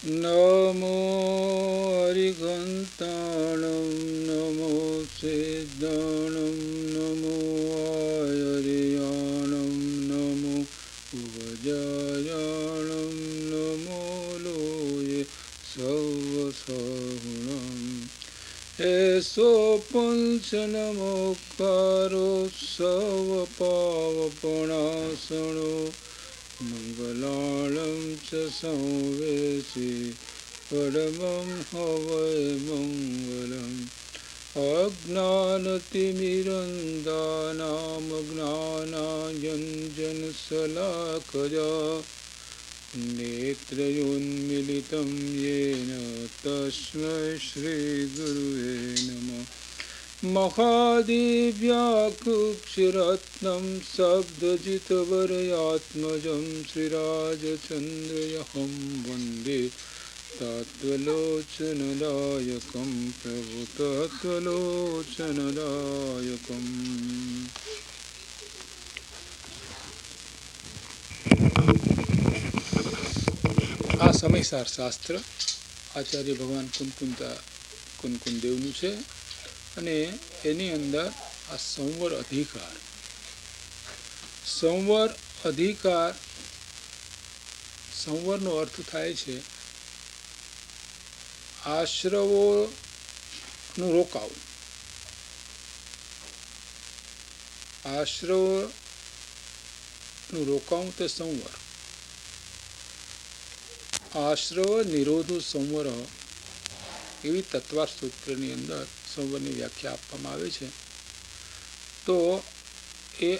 नमो हरिघन्ताणं नमो सिद्धाणं नमो आयर्याणं नमो उपजायाणं नमो लोये सर्वसगुणम् एषो पंचनमोकारो सर्वपावपणासनो मंगलालं च संवेशि परमं हवै मंगलम् अज्ञानतिमिरन्दानामज्ञानाञ्जनशलाकया नेत्रयोन्मीलितं येन तस्मै श्रीगुरुवे नमः। महादेव्याकुक्षरत्नं शब्दजितवरयात्मजं श्रीराजचन्द्रयहं वन्दे तत्त्वलोचनदायकं प्रभु तत्त्वलोचनदायकम्। આ સમયસાર શાસ્ત્ર આચાર્ય ભગવાન કુનકુન દેવનું છે અને એની અંદર આ સંવર અધિકાર સંવરનો અર્થ થાય છે આશ્રવોનું રોકાવું. આશ્રવનું રોકાવું તે સંવર. આશ્રવ નિરોધો સંવર એવી તત્વાર સૂત્રની અંદર સંવરની વ્યાખ્યા આપવામાં આવે છે. તો એ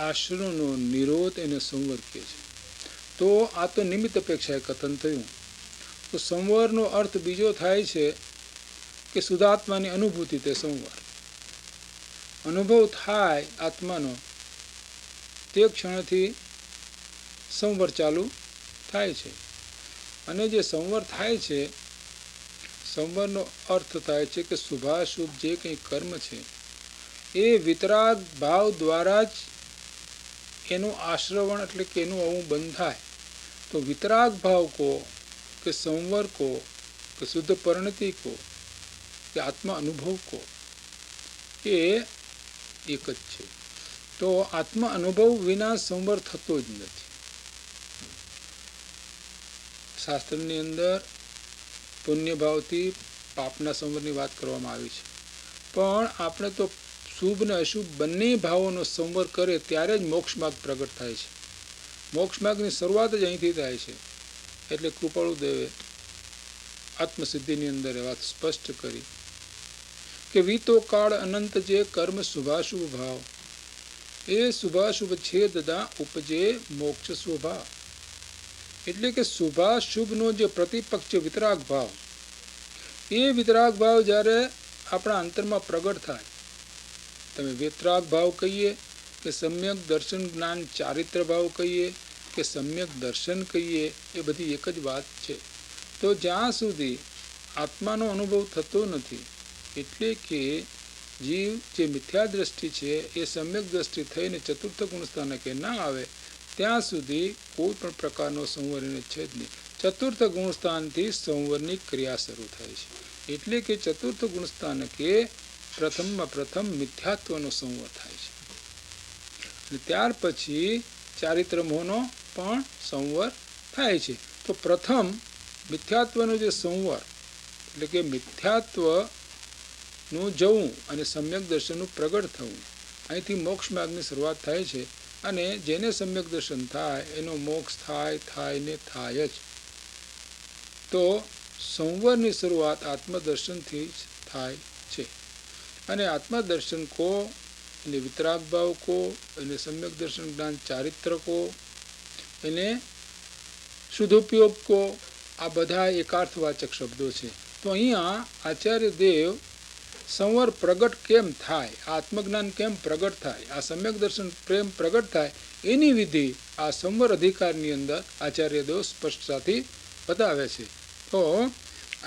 આશ્રવનો નિરોધ એને સંવર કહે છે. તો આ તો નિમિત્ત અપેક્ષાએ કથન થયું. તો સંવરનો અર્થ બીજો થાય છે કે શુદ્ધાત્માની અનુભૂતિ તે સંવર. અનુભવ થાય આત્માનો તે ક્ષણથી સંવર ચાલુ થાય છે. અને જે સંવર થાય છે, સંવરનો અર્થ થાય છે કે શુભાશુભ જે કંઈ કર્મ છે એ વિતરાગ ભાવ દ્વારા જ એનું આશ્રવણ એટલે કે એનું અવું બંધ થાય. તો વિતરાગ ભાવ કો કે સંવર કો કે શુદ્ધ પરિણતિ કો કે આત્મા અનુભવ કો એ એક જ છે. તો આત્મા અનુભવ વિના સંવર થતો જ નથી. શાસ્ત્રની અંદર પુણ્ય ભાવથી પાપના સંવરની વાત કરવામાં આવી છે. પણ આપણે તો શુભ ને અશુભ બંને ભાવોનો સંવર કરે ત્યારે જ મોક્ષ માર્ગ પ્રગટ થાય છે. મોક્ષ માર્ગની શરૂઆત જ અહીંથી થાય છે. એટલે કૃપાળુ દેવે આત્મસિદ્ધિની અંદર એ વાત સ્પષ્ટ કરી કે વીતો કાળ અનંત જે કર્મ શુભાશુભ ભાવ એ શુભાશુભ છેદદા ઉપજે મોક્ષ સ્વભાવ. એટલે કે શુભાશુભનો જે પ્રતિપક્ષ છે વિતરાગ ભાવ, એ વિતરાગ ભાવ જ્યારે આપણા અંતરમાં પ્રગટ થાય, તમે વિતરાગ ભાવ કહીએ કે સમ્યક દર્શન જ્ઞાન ચારિત્ર ભાવ કહીએ કે સમ્યક દર્શન કહીએ, એ બધી એક જ વાત છે. તો જ્યાં સુધી આત્માનો અનુભવ થતો નથી, એટલે કે જીવ જે મિથ્યા દ્રષ્ટિ છે એ સમ્યક દ્રષ્ટિ થઈને ચતુર્થ ગુણસ્થાનકે ના આવે ત્યાં સુધી કોઈ પણ પ્રકારનો સંવર એને છે જ નહીં. ચતુર્થ ગુણસ્થાનથી સંવરની ક્રિયા શરૂ થાય છે. એટલે કે ચતુર્થ ગુણસ્થાનકે પ્રથમમાં પ્રથમ મિથ્યાત્વનો સંવર થાય છે. અને ત્યાર પછી ચારિત્ર મોહનો પણ સંવર થાય છે. તો પ્રથમ મિથ્યાત્વનો જે સંવર એટલે કે મિથ્યાત્વનું જવું અને સમ્યક દર્શનનું પ્રગટ થવું, અહીંથી મોક્ષ માર્ગની શરૂઆત થાય છે. અને જેને સમ્યક દર્શન થાય એનો મોક્ષ થાય ને થાય જ. તો સંવરની શરૂઆત આત્મદર્શનથી જ થાય છે. અને આત્મદર્શન કો એને વિતરાગ ભાવ કો એને સમ્યક દર્શન જ્ઞાન ચારિત્ર કો એને શુદ્ધોપયોગ કો, આ બધા એકાર્થવાચક શબ્દો છે. તો અહીંયા આચાર્ય દેવ સંવર પ્રગટ કેમ થાય, આત્મજ્ઞાન કેમ પ્રગટ થાય, આ સમ્યક દર્શન પ્રેમ પ્રગટ થાય, એની વિધિ આ સંવર અધિકારની અંદર આચાર્ય દેવ સ્પષ્ટતાથી બતાવે છે. તો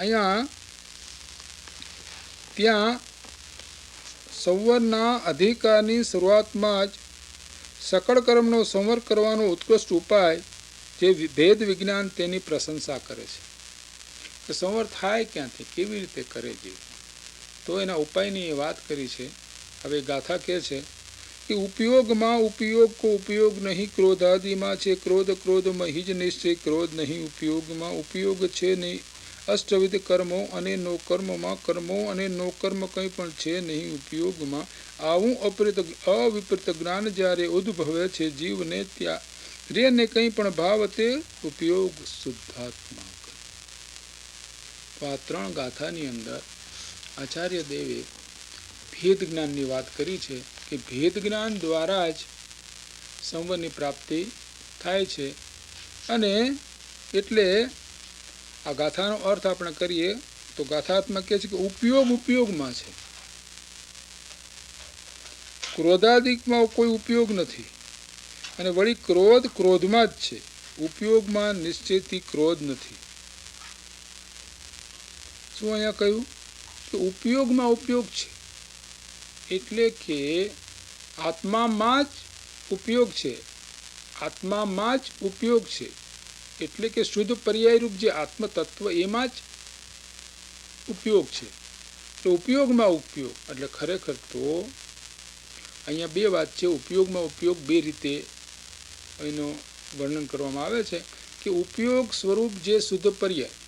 અહીંયા ત્યાં સંવરના અધિકારની શરૂઆતમાં જ સકળ કર્મનો સંવર કરવાનો ઉત્કૃષ્ટ ઉપાય જે ભેદ વિજ્ઞાન તેની પ્રશંસા કરે છે. કે સંવર થાય ક્યાંથી, કેવી રીતે કરે જીવ. તો એના ઉપાયની એ વાત કરી છે. હવે ગાથા કહે છે કે ઉપયોગમાં ઉપયોગ કો ઉપયોગ નહીં, ક્રોધાદિમાં છે ક્રોધ, ક્રોધમાં હિજ નિશ્ચય, ક્રોધ નહીં ઉપયોગમાં ઉપયોગ છે નહીં. અષ્ટવિધ કર્મો અને નો કર્મમાં, કર્મો અને નો કર્મ કંઈ પણ છે નહીં ઉપયોગમાં. આવું અવિપરીત જ્ઞાન જ્યારે ઉદ્ભવે છે જીવને, ત્યાં રે ને કંઈ પણ ભાવ તે ઉપયોગ શુદ્ધાત્મા. તો આ 3 ગાથાની અંદર આચાર્ય દેવે ભેદ જ્ઞાનની વાત કરી છે કે ભેદ જ્ઞાન દ્વારા જ સંવરની પ્રાપ્તિ થાય છે. અને એટલે આ ગાથાનો અર્થ આપણે કરીએ તો ગાથાત્મક કહે છે કે ઉપયોગ ઉપયોગમાં છે, ક્રોધાદિકમાં કોઈ ઉપયોગ નથી. અને વળી ક્રોધ ક્રોધમાં જ છે, ઉપયોગમાં નિશ્ચયથી ક્રોધ નથી. શું અહીંયા કહ્યું કે ઉપયોગમાં ઉપયોગ છે, એટલે કે આત્મામાં જ ઉપયોગ છે, આત્મામાં જ ઉપયોગ છે. એટલે કે શુદ્ધ પર્યાયરૂપ જે આત્મ તત્વ એમાં જ ઉપયોગ છે. તો ઉપયોગમાં ઉપયોગ એટલે ખરેખર તો અહીંયા 2 વાત છે. ઉપયોગમાં ઉપયોગ 2 રીતે એનું વર્ણન કરવામાં આવે છે કે ઉપયોગ સ્વરૂપ જે શુદ્ધ પર્યાય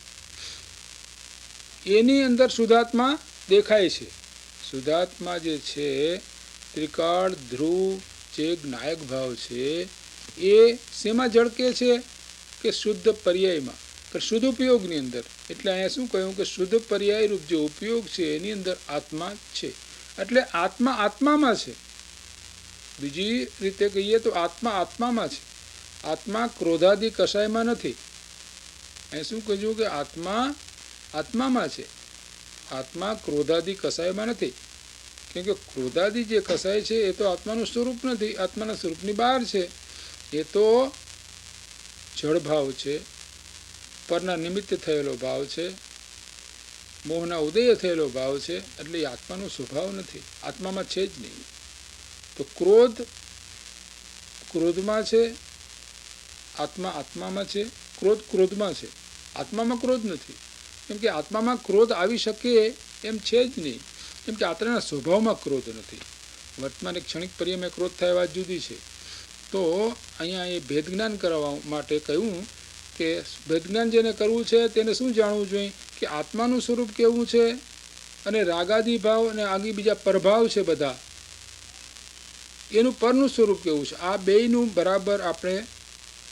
એની અંદર શુદ્ધાત્મા દેખાય છે. શુદ્ધાત્મા જે છે ત્રિકાળ ધ્રુવ જે જ્ઞાયક ભાવ છે એ શેમાં ઝળકે છે કે શુદ્ધ પર્યાયમાં, શુદ્ધ ઉપયોગની અંદર. એટલે અહીંયા શું કહ્યું કે શુદ્ધ પર્યાય રૂપ જે ઉપયોગ છે એની અંદર આત્મા છે. એટલે આત્મા આત્મામાં છે. બીજી રીતે કહીએ તો આત્મા આત્મામાં છે. આત્મા ક્રોધાદિ કષાયમાં નથી. અહીં શું કહ્યું કે આત્મા આત્મામાં છે, આત્મા ક્રોધાદિ કષાયમાં નથી. કેમ કે ક્રોધાદિ જે કષાય છે એ તો આત્માનું સ્વરૂપ નથી, આત્માના સ્વરૂપની બહાર છે. એ તો જળ ભાવ છે, પરના નિમિત્તે થયેલો ભાવ છે, મોહના ઉદય થયેલો ભાવ છે. એટલે એ આત્માનો સ્વભાવ નથી, આત્મામાં છે જ નહીં. તો ક્રોધ ક્રોધમાં છે, આત્મા આત્મામાં છે, ક્રોધ ક્રોધમાં છે, આત્મામાં ક્રોધ નથી. કેમ કે આત્મામાં ક્રોધ આવી શકે એમ છે જ નહીં. કેમ કે આત્માના સ્વભાવમાં ક્રોધ નથી. વર્તમાન એક ક્ષણિક પર્યાયમાં ક્રોધ થાય વાત જુદી છે. તો અહીંયા એ ભેદજ્ઞાન કરવા માટે કહ્યું કે ભેદજ્ઞાન જેને કરવું છે તેને શું જાણવું જોઈએ કે આત્માનું સ્વરૂપ કેવું છે અને રાગાદી ભાવ અને આગી બીજા પ્રભાવ છે બધા, એનું પરનું સ્વરૂપ કેવું છે. આ બેયનું બરાબર આપણે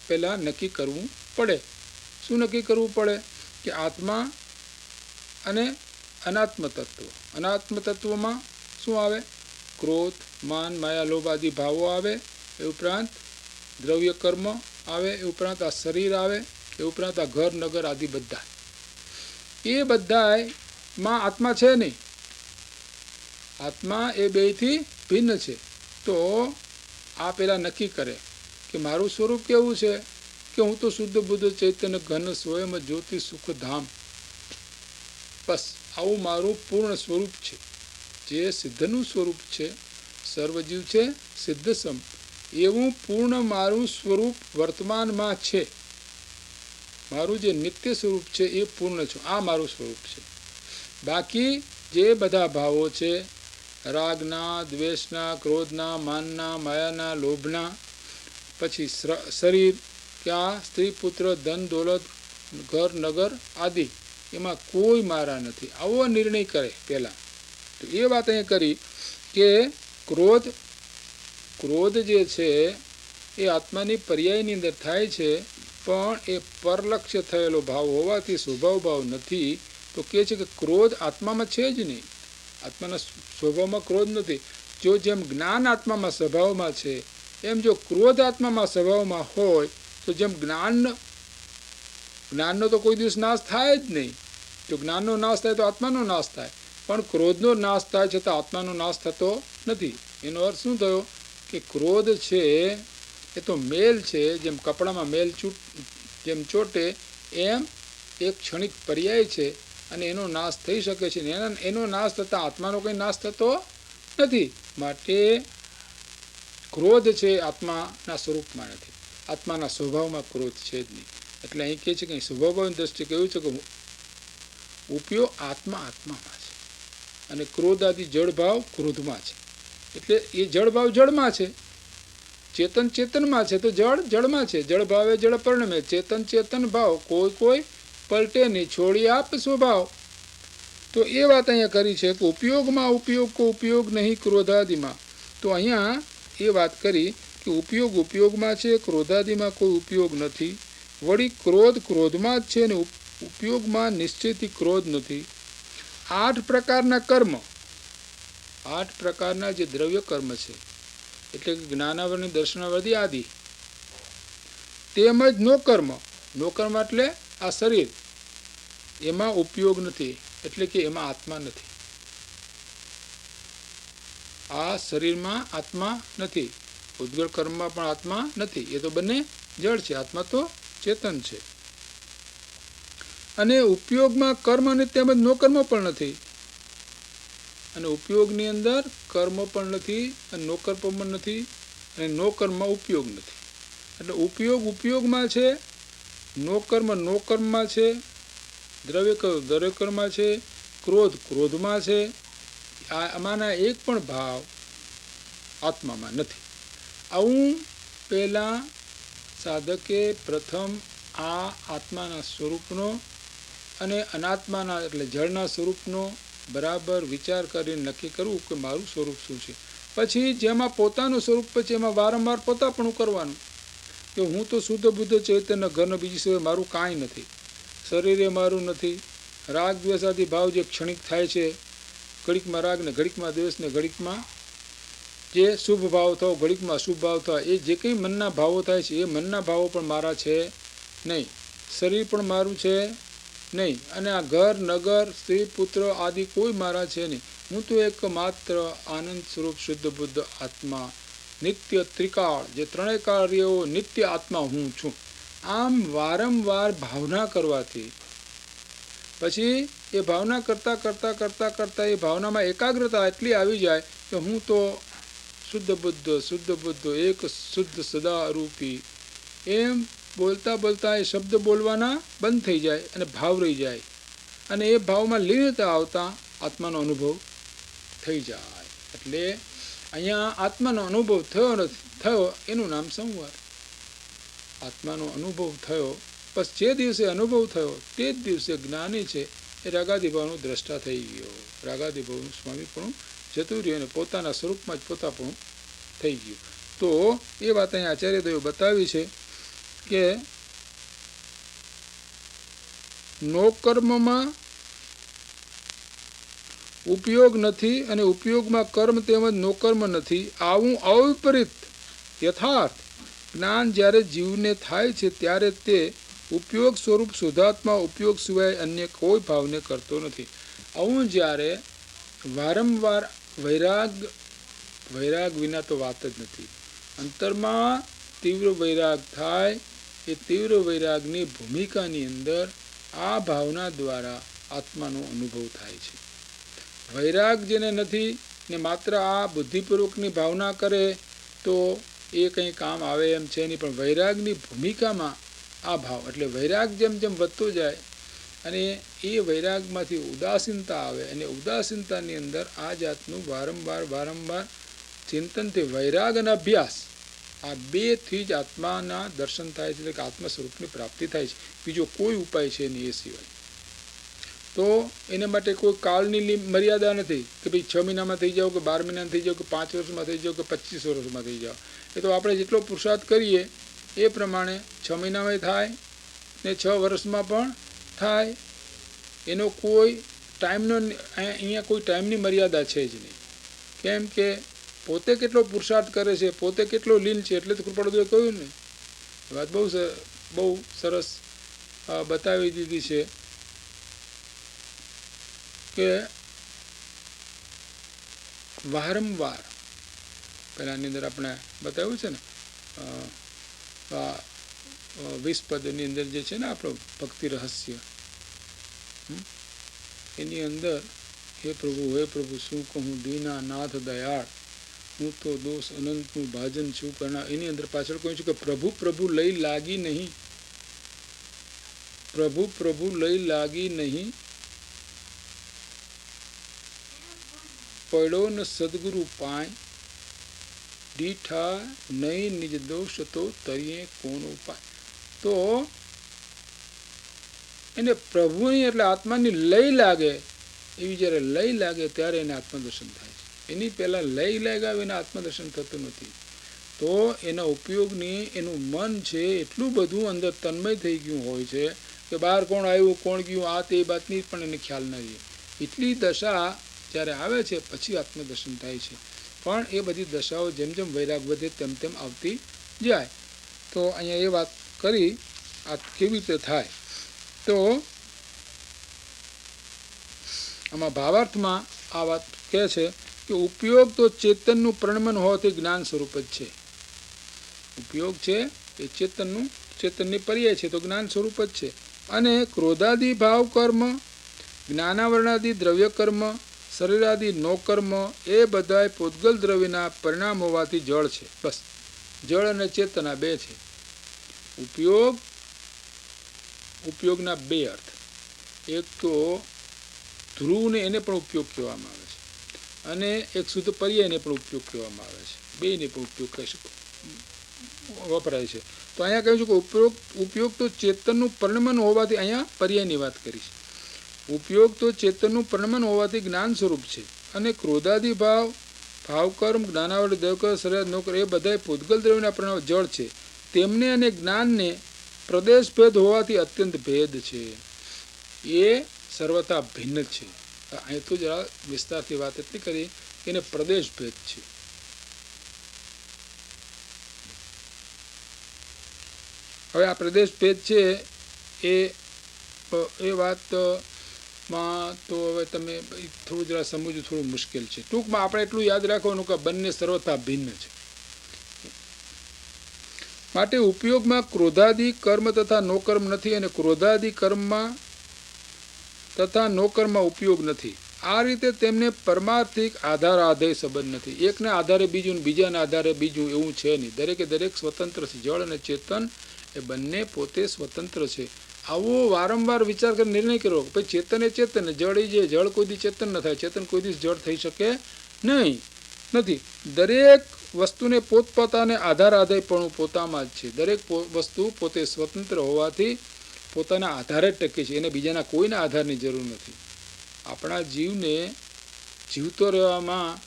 પહેલાં નક્કી કરવું પડે. શું નક્કી કરવું પડે કે આત્મા અને અનાત્મ તત્વ. અનાત્મ તત્વમાં શું આવે? ક્રોધ, માન, માયા, લોભ આદિ ભાવો આવે. એ ઉપરાંત દ્રવ્ય કર્મ આવે. એ ઉપરાંત આ શરીર આવે. એ ઉપરાંત આ ઘર નગર આદિ બધા. એ બધામાં આત્મા છે નહીં. આત્મા એ બેયથી ભિન્ન છે. તો આ પહેલાં નક્કી કરે કે મારું સ્વરૂપ કેવું છે કે હું તો શુદ્ધ બુદ્ધ ચૈતન્ય ઘન સ્વયં જ્યોતિ સુખ ધામ, બસ આવું મારું પૂર્ણ સ્વરૂપ છે. જે સિદ્ધનું સ્વરૂપ છે, સર્વજીવ છે સિદ્ધ સમ, એવું પૂર્ણ મારું સ્વરૂપ વર્તમાનમાં છે. મારું જે નિત્ય સ્વરૂપ છે એ પૂર્ણ છે. આ મારું સ્વરૂપ છે. બાકી જે બધા ભાવો છે, રાગના, દ્વેષના, ક્રોધના, માનના, માયાના, લોભના, પછી શરીર, ક્યાં સ્ત્રી પુત્ર, ધન દોલત, ઘર નગર આદિ, એમાં કોઈ મારા નથી. આવો નિર્ણય કરે પહેલાં. તો એ વાત અહીં કરી કે ક્રોધ જે છે એ આત્માની પર્યાયની અંદર થાય છે, પણ એ પરલક્ષ્ય થયેલો ભાવ હોવાથી સ્વભાવ ભાવ નથી. તો કહે છે કે ક્રોધ આત્મામાં છે જ નહીં. આત્માના સ્વભાવમાં ક્રોધ નથી. જો જેમ જ્ઞાન આત્મામાં સ્વભાવમાં છે એમ જો ક્રોધ આત્મામાં સ્વભાવમાં હોય તો જેમ જ્ઞાનનો તો કોઈ દિવસ નાશ થાય જ નહીં. જો જ્ઞાનનો નાશ થાય તો આત્માનો નાશ થાય, પણ ક્રોધનો નાશ થાય છતાં આત્માનો નાશ થતો નથી. એનો અર્થ શું થયો કે ક્રોધ છે એ તો મેલ છે. જેમ કપડામાં મેલ જેમ ચોટે એમ એક ક્ષણિક પર્યાય છે અને એનો નાશ થઈ શકે છે. એનો નાશ થતાં આત્માનો કંઈ નાશ થતો નથી. માટે ક્રોધ છે આત્માના સ્વરૂપમાં નથી, આત્માના સ્વભાવમાં ક્રોધ છે જ નહીં. એટલે અહીં કહે છે કે સ્વભાવની દ્રષ્ટિએ કહ્યું છે કે ઉપયોગ આત્મામાં છે અને ક્રોધ આદિ જળ ભાવ ક્રોધમાં છે. એટલે એ જળ ભાવ જળમાં છે, ચેતન ચેતનમાં છે, તો જળ જળમાં છે. જળ ભાવે જળ પરિણમે, ચેતન ચેતન ભાવ કોઈ પલટે નહીં, છોડી આપ સ્વભાવ. તો એ વાત અહીંયા કરી છે કે ઉપયોગમાં ઉપયોગ કો ઉપયોગ નહીં ક્રોધાદિમાં. તો અહીંયા એ વાત કરી કે ઉપયોગ ઉપયોગમાં છે, ક્રોધાદિમાં કોઈ ઉપયોગ નથી. વળી ક્રોધ ક્રોધમાં જ છે અને ઉપયોગમાં નિશ્ચયથી ક્રોધ નથી. 8 પ્રકારના કર્મ, 8 પ્રકારના જે દ્રવ્ય કર્મ છે, એટલે કે જ્ઞાનાવરણી દર્શનાવધિ આદિ, તેમજ નો કર્મ. નો કર્મ એટલે આ શરીર, એમાં ઉપયોગ નથી, એટલે કે એમાં આત્મા નથી. આ શરીરમાં આત્મા નથી, ઉદ્ગળ કર્મમાં પણ આત્મા નથી. એ તો બંને જળ છે, આત્મા તો ચેતન છે. અને ઉપયોગમાં કર્મ અને તેમજ નો કર્મ પણ નથી. અને ઉપયોગની અંદર કર્મ પણ નથી અને નો કર્મ પણ નથી, અને નો કર્મમાં ઉપયોગ નથી. એટલે ઉપયોગ ઉપયોગમાં છે, નો કર્મ નો કર્મમાં છે, દ્રવ્ય કર્મમાં છે, ક્રોધ ક્રોધમાં છે. આમાંના એક પણ ભાવ આત્મામાં નથી. આવું પહેલાં સાધકે પ્રથમ આ આત્માના સ્વરૂપનો અને અનાત્માના એટલે જળના સ્વરૂપનો બરાબર વિચાર કરીને નક્કી કરવું કે મારું સ્વરૂપ શું છે. પછી જેમાં પોતાનું સ્વરૂપ, પછી એમાં વારંવાર પોતાપણું કરવાનું કે હું તો શુદ્ધ બુદ્ધ ચૈતન્ય ઘરનો બીજી સિવાય મારું કાંઈ નથી, શરીરે મારું નથી. રાગ દ્વેષાદી ભાવ જે ક્ષણિક થાય છે, ઘડીકમાં રાગ ને ઘડીકમાં દ્વેષ ને ઘડીકમાં જે શુભ ભાવ થયો, ઘડીકમાં અશુભ ભાવ થાય, એ જે કંઈ મનના ભાવો થાય છે એ મનના ભાવો પણ મારા છે નહીં, શરીર પણ મારું છે નહીં, અને આ ઘર નગર સ્ત્રી પુત્ર આદિ કોઈ મારા છે નહીં. હું તો એક માત્ર આનંદ સ્વરૂપ શુદ્ધ બુદ્ધ આત્મા, નિત્ય ત્રિકાળ, જે ત્રણેય કાર્યો નિત્ય આત્મા હું છું. આમ વારંવાર ભાવના કરવાથી પછી એ ભાવના કરતાં કરતાં કરતાં કરતાં એ ભાવનામાં એકાગ્રતા એટલી આવી જાય કે હું તો શુદ્ધ બુદ્ધ એક શુદ્ધ સદા રૂપી, એમ બોલતા બોલતા એ શબ્દ બોલવાના બંધ થઈ જાય અને ભાવ રહી જાય, અને એ ભાવમાં લીનતા આવતા આત્માનો અનુભવ થઈ જાય. એટલે અહીંયા આત્માનો અનુભવ થયો એનું નામ સંવાર. આત્માનો અનુભવ થયો, બસ જે દિવસે અનુભવ થયો તે જ દિવસે જ્ઞાની છે એ રાગાદિભાવનો દ્રષ્ટા થઈ ગયો. રાગાદિભાવનું સ્વામીપણું જતું રહ્યું અને પોતાના સ્વરૂપમાં જ પોતાપણું થઈ ગયું. તો એ વાત અહીંયા આચાર્યદેવે બતાવી છે કે નો કર્મમાં ઉપયોગ નથી અને ઉપયોગમાં કર્મ તેમજ નો કર્મ નથી. આવું અવિપરીત યથાર્થ જ્ઞાન જ્યારે જીવને થાય છે ત્યારે તે ઉપયોગ સ્વરૂપ શુદ્ધાત્મા ઉપયોગ સિવાય અન્ય કોઈ ભાવને કરતો નથી. આવું જ્યારે વારંવાર વૈરાગ વિના તો વાત જ નથી. અંતરમાં તીવ્ર વૈરાગ થાય, એ તીવ્ર વૈરાગની ભૂમિકાની અંદર આ ભાવના દ્વારા આત્માનો અનુભવ થાય છે. વૈરાગ જેને નથી ને માત્ર આ બુદ્ધિપૂર્વકની ભાવના કરે તો એ કંઈ કામ આવે એમ છે નહીં. પણ વૈરાગની ભૂમિકામાં આ ભાવ, એટલે વૈરાગ જેમ જેમ વધતો જાય અને એ વૈરાગમાંથી ઉદાસીનતા આવે, અને ઉદાસીનતાની અંદર આ જાતનું વારંવાર ચિંતનથી વૈરાગ અને અભ્યાસ, આ બેથી જ આત્માના દર્શન થાય છે, એટલે કે આત્મા સ્વરૂપની પ્રાપ્તિ થાય છે. બીજો કોઈ ઉપાય છે નહીં એ સિવાય. તો એને માટે કોઈ કાળની મર્યાદા નથી કે ભાઈ 6 મહિનામાં થઈ જાઓ કે 12 મહિનામાં થઈ જાઓ કે 5 વર્ષમાં થઈ જાઓ કે 25 વર્ષમાં થઈ જાઓ. એ તો આપણે જેટલો પુરુષાર્થ કરીએ એ પ્રમાણે 6 મહિનામાં થાય ને 6 વર્ષમાં પણ થાય. એનો કોઈ ટાઈમનો અહીંયા કોઈ ટાઈમની મર્યાદા છે જ નહીં. કેમ કે પોતે કેટલો પુરુષાર્થ કરે છે, પોતે કેટલો લીન છે, એટલે તો કૃપાળુદેવે કહ્યું ને. વાત બહુ સરસ બતાવી દીધી છે કે વારંવાર પહેલાંની અંદર આપણે બતાવ્યું છે ને 20 પદની અંદર જે છે ને આપણો ભક્તિ રહસ્ય, એની અંદર હે પ્રભુ શું કહું દીના નાથ દયાળ, હું તો દોષ અનંતનું ભાજન છું કરનાર. એની અંદર પાછળ કહ્યું છે કે પ્રભુ લઈ લાગી નહીં, પ્રભુ લઈ લાગી નહીં, પડ્યો ન સદગુરુ પાય, દીઠા નહીં નિજ દોષ તો તરીએ કોણ ઉપાય. તો એને પ્રભુની એટલે આત્માની લય લાગે, એવી જ્યારે લય લાગે ત્યારે એને આત્મદર્શન થાય છે. એની પહેલાં લય લાગ્યા વિના આત્મદર્શન થતું નથી. તો એના ઉપયોગની એનું મન છે એટલું બધું અંદર તન્મય થઈ ગયું હોય છે કે બહાર કોણ આવ્યું કોણ ગયું આ તે વાતની પણ એને ખ્યાલ ન રહે. એટલી દશા જ્યારે આવે છે પછી આત્મદર્શન થાય છે. પણ એ બધી દશાઓ જેમ જેમ વૈરાગ વધે તેમ તેમ આવતી જાય. તો અહીંયા એ વાત કરી આ કેવી રીતે થાય. તો આમાં ભાવાર્થમાં આ વાત કહે છે કે ઉપયોગ તો ચેતનનું પ્રણમન હોવાથી જ્ઞાન સ્વરૂપ જ છે. ઉપયોગ છે એ ચેતનની પર્યાય છે તો જ્ઞાન સ્વરૂપ જ છે. અને ક્રોધાદિ ભાવ કર્મ, જ્ઞાનાવરણાદિ દ્રવ્ય કર્મ, શરીરાદિ નો કર્મ એ બધાય પૂતગલ દ્રવ્યના પરિણામ હોવાથી જળ છે. બસ જળ અને ચેતના બે છે. ઉપયોગના બે અર્થ. એક તો ધ્રુવને એને પણ ઉપયોગ કહેવામાં આવે છે અને એક શુદ્ધ પર્યાયને પણ ઉપયોગ કહેવામાં આવે છે. બેને પણ ઉપયોગ કહી શકો વપરાય છે. તો અહીંયા કહ્યું છે કે ઉપયોગ તો ચેતનનું પરિણમન હોવાથી, અહીંયા પર્યાયની વાત કરી છે. ઉપયોગ તો ચેતનનું પરિણમન હોવાથી જ્ઞાન સ્વરૂપ છે. અને ક્રોધાદિ ભાવકર્મ, જ્ઞાનાવળ દેવકર, શરીર નોકર એ બધા પૂતગલ દ્રવ્યના પરિણામ જળ છે. તેમને અને જ્ઞાનને પ્રદેશ ભેદ હોવાથી અત્યંત ભેદ છે. એ સર્વતા ભિન્ન છે. અહીં તો જરા વિસ્તારથી વાત એટલી કરી કે એને પ્રદેશ ભેદ છે. હવે આ પ્રદેશ ભેદ છે એ વાતમાં તો હવે તમે થોડું જરા સમજવું થોડું મુશ્કેલ છે. ટૂંકમાં આપણે એટલું યાદ રાખવાનું કે બંને સર્વતા ભિન્ન છે. માટે ઉપયોગમાં ક્રોધાદિ કર્મ તથા નો કર્મ નથી અને ક્રોધાદિ કર્મમાં તથા નો કર્મમાં ઉપયોગ નથી. આ રીતે તેમને પરમાર્થિક આધાર સંબંધ નથી. એકને આધારે બીજું, બીજાના આધારે બીજું એવું છે નહીં. દરેકે દરેક સ્વતંત્ર છે. જળ અને ચેતન એ બંને પોતે સ્વતંત્ર છે. આવો વારંવાર વિચાર કરી નિર્ણય કર્યો ભાઈ ચેતન એ ચેતન, જળ એ જે જળ કોઈ દી ચેતન ન થાય, ચેતન કોઈ દિવસ જળ થઈ શકે નથી. દરેક વસ્તુને પોતપોતાને આધારે પણ પોતામાં જ છે. દરેક વસ્તુ પોતે સ્વતંત્ર હોવાથી પોતાના આધારે જ ટકે છે. એને બીજાના કોઈના આધારની જરૂર નથી. આપણા જીવને જીવતો રહેવામાં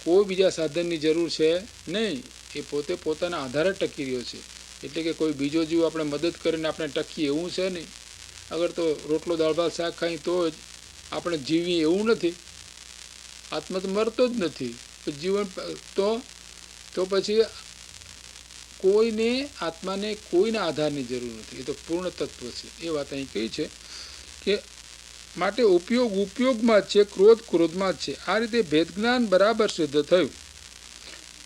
કોઈ બીજા સાધનની જરૂર છે નહીં. એ પોતે પોતાના આધારે ટકી રહ્યો છે. એટલે કે કોઈ બીજો જીવ આપણે મદદ કરીને આપણે ટકીએ એવું છે નહીં. અગર તો રોટલો દાળ ભાત શાક ખાઈ તો જ આપણે જીવીએ એવું નથી. આત્મા તો મરતો જ નથી. જીવન તો પછી કોઈને આત્માને કોઈના આધારની જરૂર નથી. એ તો પૂર્ણ તત્વ છે. એ વાત અહીં કહી છે કે માટે ઉપયોગમાં જ છે, ક્રોધ ક્રોધમાં જ છે. આ રીતે ભેદ જ્ઞાન બરાબર સિદ્ધ થયું.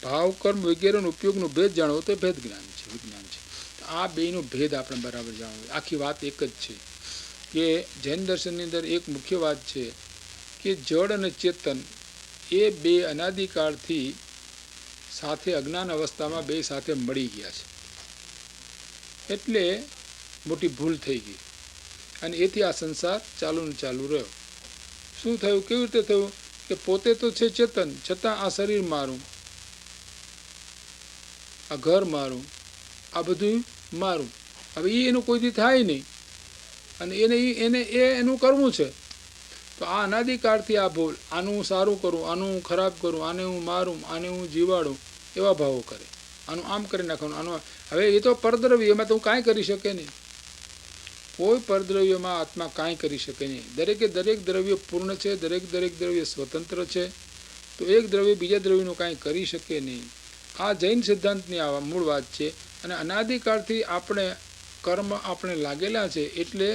ભાવ કર્મ વગેરેનો ઉપયોગનો ભેદ જાણવો તો ભેદ જ્ઞાન છે, વિજ્ઞાન છે. આ બેનો ભેદ આપણે બરાબર જાણવો. આખી વાત એક જ છે કે જૈન દર્શનની અંદર એક મુખ્ય વાત છે કે જળ અને ચેતન એ બે અનાદિકાળથી સાથે અજ્ઞાન અવસ્થામાં બે સાથે મળી ગયા છે. એટલે મોટી ભૂલ થઈ ગઈ અને એથી આ સંસાર ચાલુ ને ચાલુ રહ્યો. શું થયું, કેવી રીતે થયું કે પોતે તો છે ચેતન, છતાં આ શરીર મારું, આ ઘર મારું, આ બધું મારું. હવે એનું કોઈથી થાય નહીં અને એનું કરવું છે. તો આ અનાદિકાળથી આ ભૂલ, આનું હું સારું કરું, આનું હું ખરાબ કરું, આને હું મારું, આને હું જીવાડું, એવા ભાવો કરે. આનું આમ કરી નાખવાનું, આનું. હવે એ તો પરદ્રવ્ય, એમાં તો હું કાંઈ કરી શકે નહીં. કોઈ પરદ્રવ્યમાં આત્મા કાંઈ કરી શકે નહીં. દરેકે દરેક દ્રવ્ય પૂર્ણ છે, દરેક દ્રવ્ય સ્વતંત્ર છે. તો એક દ્રવ્ય બીજા દ્રવ્યનું કાંઈ કરી શકે નહીં. આ જૈન સિદ્ધાંતની આ મૂળ વાત છે. અને અનાદિકાળથી કર્મ આપણે લાગેલા છે. એટલે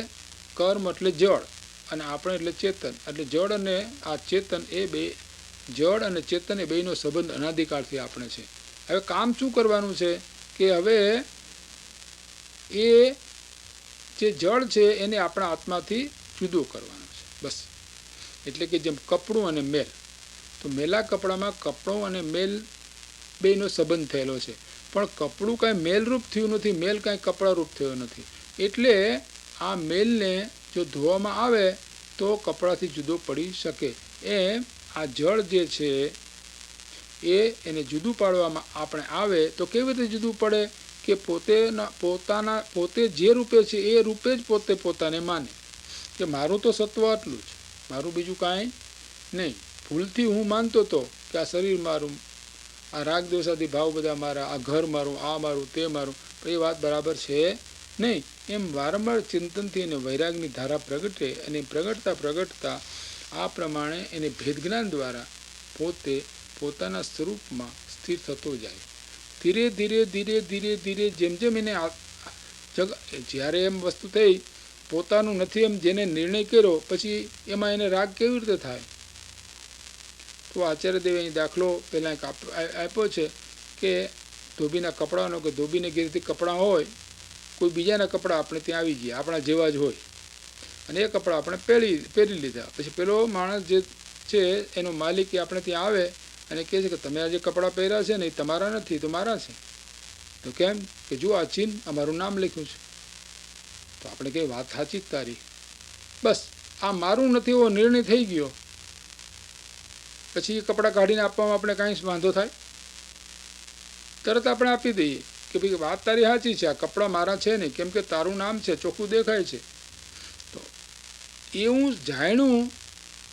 કર્મ એટલે જળ અને આપણે એટલે ચેતન. એટલે જળ અને આ ચેતન એ બે, જળ અને ચેતન એ બેનો સંબંધ અનાદિકાળથી આપણે છે. હવે કામ શું કરવાનું છે કે હવે એ જે જળ છે એને આપણા આત્માથી જુદો કરવાનો છે. બસ. એટલે કે જેમ કપડું અને મેલ, તો મેલા કપડામાં કપડું અને મેલ બેનો સંબંધ થયેલો છે. પણ કપડું કાંઈ મેલરૂપ થયું નથી, મેલ કાંઈ કપડારૂપ થયો નથી. એટલે આ મેલને જો ધોવામાં આવે તો કપડાથી જુદો પડી શકે. એમ આ જળ જે છે એને જુદું પાડવામાં આપણે આવે તો કેવી રીતે જુદું પડે કે પોતે જે રૂપે છે એ રૂપે જ પોતાને માને કે મારું તો સત્વ આટલું જ, મારું બીજું કાંઈ નહીં. ભૂલથી હું માનતો હતો કે આ શરીર મારું, આ રાગ દ્વેષાદી ભાવ બધા મારા, આ ઘર મારું, આ મારું, તે મારું, પણ એ વાત બરાબર છે નહીં. એમ વારંવાર ચિંતનથી એને વૈરાગની ધારા પ્રગટે અને પ્રગટતા આ પ્રમાણે એને ભેદજ્ઞાન દ્વારા પોતે પોતાના સ્વરૂપમાં સ્થિર થતો જાય. ધીરે ધીરે ધીરે ધીરે ધીરે જેમ જેમ એને જ્યારે એમ વસ્તુ થઈ પોતાનું નથી એમ જેને નિર્ણય કર્યો પછી એમાં એને રાગ કેવી રીતે થાય? તો આચાર્યદેવે અહીં દાખલો પહેલાં આપ્યો છે કે ધોબીના કપડાનો, કે ધોબીને ઘેરથી કપડાં હોય, કોઈ બીજાના કપડાં આપણે ત્યાં આવી ગયા, આપણા જેવા જ હોય, અને એ કપડાં આપણે પહેરી લીધા. પછી પેલો માણસ જે છે એનો માલિક એ આપણે ત્યાં આવે અને કહે છે કે તમે આ જે કપડાં પહેર્યા છે ને એ તમારા નથી, તો મારા છે. તો કેમ? કે જો આ ચિહ્ન અમારું નામ લખ્યું છે. તો આપણે કહીએ વાત સાચી જ તારી, બસ આ મારું નથી એવો નિર્ણય થઈ ગયો. પછી એ કપડાં કાઢીને આપવામાં આપણે કાંઈ વાંધો થાય? તરત આપણે આપી દઈએ કે ભાઈ વાત તારી સાચી છે, આ કપડાં મારા છે નહીં, કેમ કે તારું નામ છે, ચોખ્ખું દેખાય છે. તો એવું જાણ્યું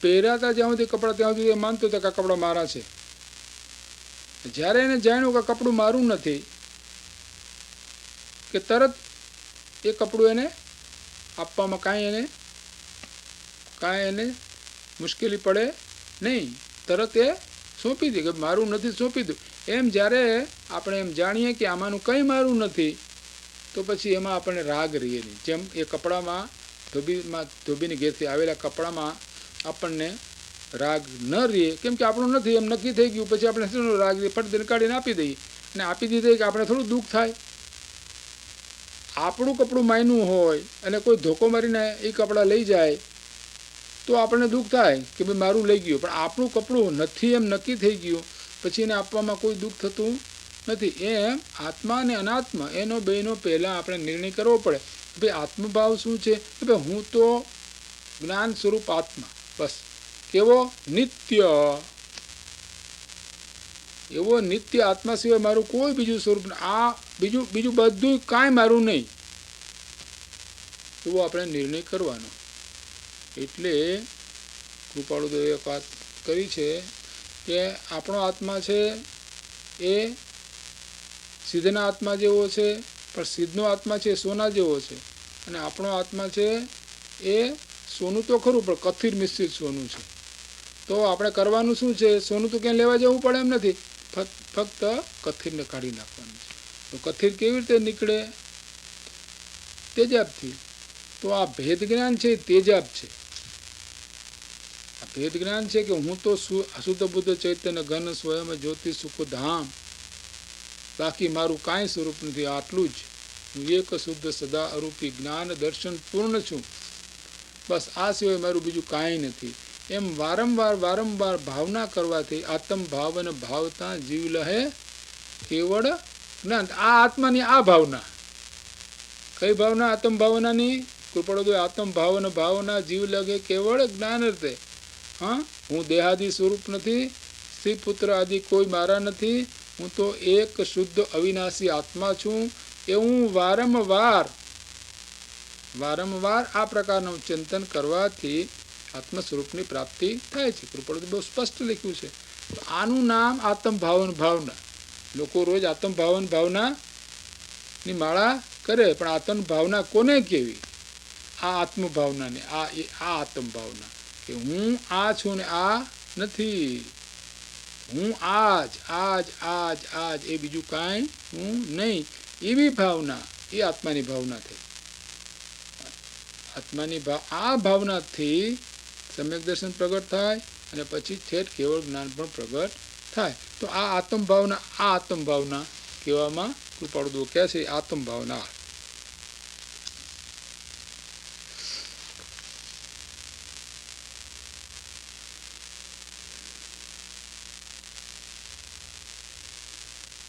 પહેરાતા જ્યાં સુધી કપડાં ત્યાં સુધી એ માનતો હતો કે આ કપડાં મારા છે. જ્યારે એને જાણ્યું કે કપડું મારું નથી, કે તરત એ કપડું એને આપવામાં કાંઈ એને મુશ્કેલી પડે નહીં, તરત એ સોંપી દે કે મારું નથી, સોંપી દઉં. એમ જ્યારે આપણે એમ જાણીએ કે આમાંનું કંઈ મારું નથી તો પછી એમાં આપણને રાગ રહીએ નહીં. જેમ એ કપડામાં ધોબીની ઘેરથી આવેલા કપડામાં આપણને રાગ ન રહીએ, કેમ કે આપણું નથી એમ નક્કી થઈ ગયું. પછી આપણે શું રાગ રહીએ? ફટ કાઢીને આપી દઈએ, અને આપી દીધે કે આપણે થોડું દુઃખ થાય. આપણું કપડું માયનું હોય અને કોઈ ધોકો મારીને એ કપડાં લઈ જાય તો આપણને દુઃખ થાય કે ભાઈ મારું લઈ ગયું. પણ આપણું કપડું નથી એમ નક્કી થઈ ગયું પછી એને આપવામાં કોઈ દુઃખ થતું નથી. એમ આત્મા અને અનાત્મા એનો બેનો પહેલાં આપણે નિર્ણય કરવો પડે કે ભાઈ આત્મભાવ શું છે? કે ભાઈ હું તો જ્ઞાન સ્વરૂપ આત્મા, બસ. કેવો? નિત્ય. એવો નિત્ય આત્મા સિવાય મારું કોઈ બીજું સ્વરૂપ, આ બીજું બધું કાંઈ મારું નહીં, એવો આપણે નિર્ણય કરવાનો. એટલે કૃપાળુદેવે એક વાત કરી છે કે આપણો આત્મા છે એ સિદ્ધના આત્મા જેવો છે, પણ સિદ્ધનો આત્મા છે સોના જેવો છે, અને આપણો આત્મા છે એ સોનું તો ખરું પણ કથિર મિશ્રિત સોનું છે. તો આપણે કરવાનું શું છે? સોનું તો ક્યાંય લેવા જવું પડે એમ નથી, ફક્ત કથિરને કાઢી નાખવાનું છે. તો કથિર કેવી રીતે નીકળે? તેજાબથી. તો આ ભેદ જ્ઞાન છે તેજાબ છે. આ ભેદ જ્ઞાન છે કે હું તો અશુદ્ધ બુદ્ધ ચૈતન્ય ઘન સ્વયં જ્યોતિ સુખ ધામ, બાકી મારું કાંઈ સ્વરૂપ નથી, આટલું જ. હું એક શુદ્ધ સદા અરૂપી જ્ઞાન દર્શન પૂર્ણ છું, બસ. આ સિવાય મારું બીજું કાંઈ નથી. એમ વારંવાર ભાવના કરવાથી આત્મ ભાવ અને ભાવતા જીવ લહે કેવળ જ્ઞાન. આ આત્માની આ ભાવના કઈ ભાવના? આત્મ ભાવનાની. કૃપાળુદેવ આત્મ ભાવના ભાવના જીવ લગે કેવળ જ્ઞાન અર્થે. હા, હું દેહાદી સ્વરૂપ નથી, સ્ત્રી પુત્ર આદિ કોઈ મારા નથી, હું તો એક શુદ્ધ અવિનાશી આત્મા છું. એવું વારંવાર આ પ્રકારનું ચિંતન કરવાથી આત્મ સ્વરૂપની પ્રાપ્તિ થાય છે. કૃપાળુદેવ બહુ સ્પષ્ટ લખ્યું છે. આનું નામ આત્મ ભાવના. લોકો રોજ આત્મ ભાવનાની માળા કરે, પણ આત્મ ભાવના કોને કહેવી? આ આત્મભાવનાને. આ આત્મ ભાવના કે હું આ છું ને આ નથી, હું આજ એ બીજું કાંઈ હું નહીં, એવી ભાવના એ આત્માની ભાવના થઈ. આત્માની આ ભાવનાથી સમ્યક દર્શન પ્રગટ થાય અને પછી ઠેઠ કેવળ જ્ઞાન પણ પ્રગટ થાય. તો આ આત્મ ભાવના કહેવામાં કૃપાળુદેવ કહે છે આત્મ ભાવના.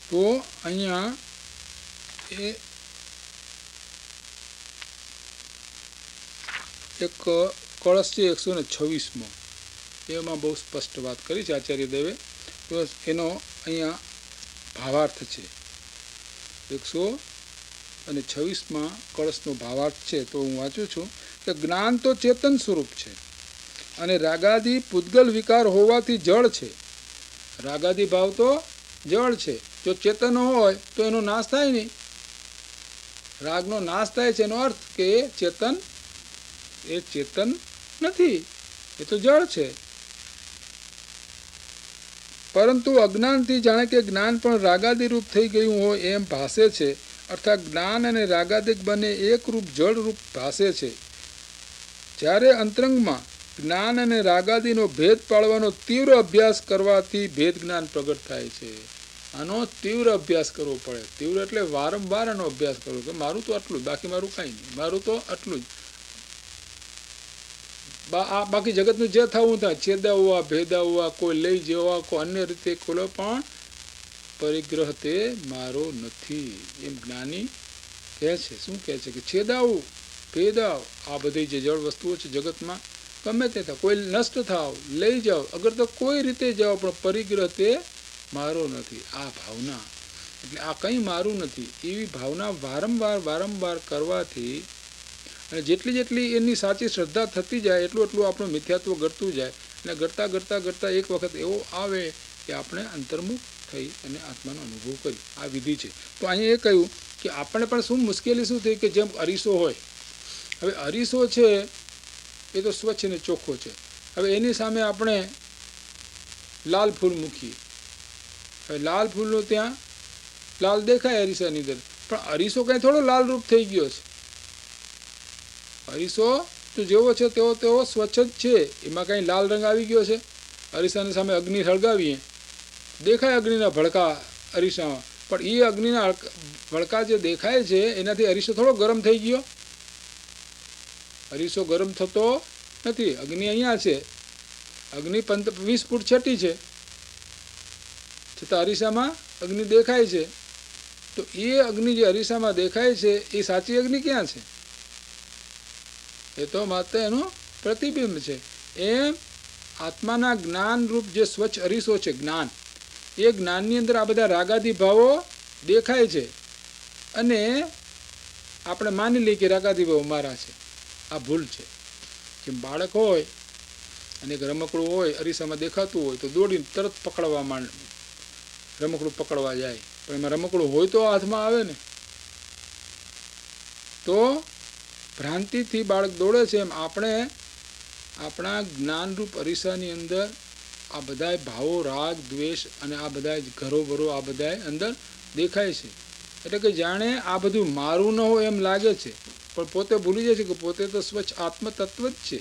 તો અહીંયા એ એક કળશ છે 126મો. એમાં બહુ સ્પષ્ટ વાત કરી છે આચાર્ય દેવે. તો એનો અહીંયા ભાવાર્થ છે 126માં કળશનો ભાવાર્થ છે. તો હું વાંચું છું કે જ્ઞાન તો ચેતન સ્વરૂપ છે અને રાગાદી પૂતગલ વિકાર હોવાથી જળ છે. રાગાદી ભાવ તો જળ છે. જો ચેતન હોય તો એનો નાશ થાય નહીં. રાગનો નાશ થાય છે એનો અર્થ કે ચેતન નથી, એ તો જળ છે. પરંતુ અજ્ઞાનથી જાણે કે જ્ઞાન પણ રાગાદી રૂપ થઈ ગયું હોય એમ ભાસે છે. અર્થાત જ્ઞાન અને રાગાદિક બંને એક રૂપ જળ રૂપ ભાસે છે. જ્યારે અંતરંગમાં જ્ઞાન અને રાગાદીનો ભેદ પાડવાનો તીવ્ર અભ્યાસ કરવાથી ભેદ જ્ઞાન પ્રગટ થાય છે. આનો તીવ્ર અભ્યાસ કરવો પડે. તીવ્ર એટલે વારંવાર આનો અભ્યાસ કરવો કે મારું તો આટલું જ, બાકી મારું કાંઈ નહીં, મારું તો આટલું જ. બાકી જગતનું જે થવું થાય, છેદા હોવા, ભેદા હોવા, કોઈ લઈ જવા, કોઈ અન્ય રીતે કોઈ પણ પરિગ્રહ તે મારો નથી એમ જ્ઞાની કહે છે. શું કહે છે કે છેદાવું, ભેદાવ, આ બધી જે જળ વસ્તુઓ છે જગતમાં ગમે તે થાય, કોઈ નષ્ટ થાવ, લઈ જાઓ, અગર તો કોઈ રીતે જાઓ પણ પરિગ્રહ તે મારો નથી. આ ભાવના એટલે આ કંઈ મારું નથી એવી ભાવના વારંવાર કરવાથી અને જેટલી એની સાચી શ્રદ્ધા થતી જાય એટલું આપણું મિથ્યાત્વ ઘટતું જાય. અને ઘટતા એક વખત એવો આવે કે આપણે અંતર્મુખ થઈ અને આત્માનો અનુભવ કરી. આ વિધિ છે. તો અહીંયા એ કહ્યું કે આપણે પણ શું મુશ્કેલી શું થઈ કે જેમ અરીસો હોય, હવે અરીસો છે એ તો સ્વચ્છ અને ચોખ્ખો છે. હવે એની સામે આપણે લાલ ફૂલ મૂકીએ, હવે લાલ ફૂલનો ત્યાં લાલ દેખાય અરીસાની અંદર, પણ અરીસો કંઈ થોડો લાલ રૂપ થઈ ગયો છે. અરીસો તો જેવો છે તેવો સ્વચ્છ જ છે, એમાં કાંઈ લાલ રંગ આવી ગયો છે? અરીસાની સામે અગ્નિ સળગાવીએ, દેખાય અગ્નિના ભડકા અરીસામાં, પણ એ અગ્નિના ભડકા જે દેખાય છે એનાથી અરીસો થોડો ગરમ થઈ ગયો? અરીસો ગરમ થતો નથી. અગ્નિ અહીંયા છે, અગ્નિ 20 ફૂટ છેટી છે, છતાં અરીસામાં અગ્નિ દેખાય છે. તો એ અગ્નિ જે અરીસામાં દેખાય છે એ સાચી અગ્નિ ક્યાં છે? એ તો માત્ર એનું પ્રતિબિંબ છે. એમ આત્માના જ્ઞાનરૂપ જે સ્વચ્છ અરીસો છે જ્ઞાન, એ જ્ઞાનની અંદર આ બધા રાગાદી ભાવો દેખાય છે અને આપણે માની લઈએ કે રાગાદી ભાવો મારા છે. આ ભૂલ છે. જેમ બાળક હોય અને એક રમકડું હોય અરીસામાં દેખાતું હોય તો દોડીને તરત પકડવા માંડ, રમકડું પકડવા જાય, પણ એમાં રમકડું હોય તો હાથમાં આવે ને. તો ભ્રાંતિથી બાળક દોડે છે એમ આપણે આપણા જ્ઞાનરૂપ અરીસાની અંદર આ બધાય ભાવો, રાગ, દ્વેષ અને આ બધા ઘરોબરો આ બધાય અંદર દેખાય છે. એટલે કે જાણે આ બધું મારું ન હોય એમ લાગે છે, પણ પોતે ભૂલી જાય છે કે પોતે તો સ્વચ્છ આત્મતત્વ જ છે.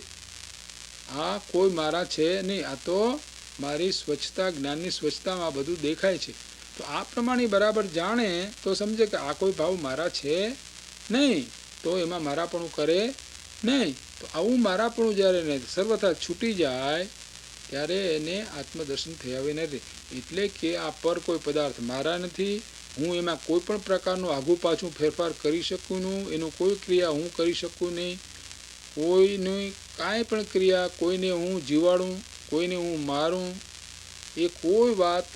આ કોઈ મારા છે નહીં, આ તો મારી સ્વચ્છતા, જ્ઞાનની સ્વચ્છતામાં આ બધું દેખાય છે. તો આ પ્રમાણે બરાબર જાણે તો સમજે કે આ કોઈ ભાવ મારા છે નહીં, તો એમાં મારાપણું કરે નહીં. તો આવું મારાપણું જ્યારે સર્વથા છૂટી જાય ત્યારે એને આત્મદર્શન થયા વિના રહે. એટલે કે આ પર કોઈ પદાર્થ મારા નથી, હું એમાં કોઈ પણ પ્રકારનું આઘું પાછું ફેરફાર કરી શકું નહીં, એનું કોઈ ક્રિયા હું કરી શકું નહીં, કોઈની કાંઈ પણ ક્રિયા, કોઈને હું જીવાડું, કોઈને હું મારું, એ કોઈ વાત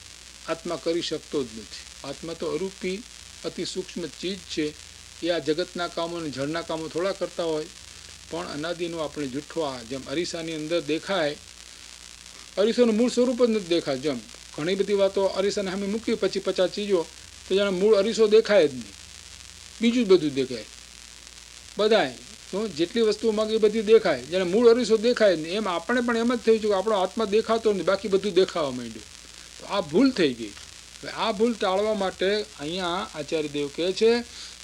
આત્મા કરી શકતો જ નથી. આત્મા તો અરૂપી અતિ સૂક્ષ્મ ચીજ છે. એ આ જગતના કામો અને જળના કામો થોડા કરતા હોય, પણ અનાદિનું આપણે જૂઠો આ જેમ અરીસાની અંદર દેખાય, અરીસાનું મૂળ સ્વરૂપ જ નથી દેખાય. જેમ ઘણી બધી વાતો અરીસાને સામે મૂકી પછી 50 ચીજો તો જાણે મૂળ અરીસો દેખાય જ નહીં, બીજું જ બધું દેખાય. બધાય તો જેટલી વસ્તુઓ માગી બધી દેખાય, જાણે મૂળ અરીસો દેખાય જ નહીં. એમ આપણે પણ એમ જ થયું છે કે આપણો આત્મા દેખાતો નથી, બાકી બધું દેખાવા માંડ્યું. તો આ ભૂલ થઈ ગઈ. હવે આ ભૂલ ટાળવા માટે અહીંયા આચાર્ય દેવ કહે છે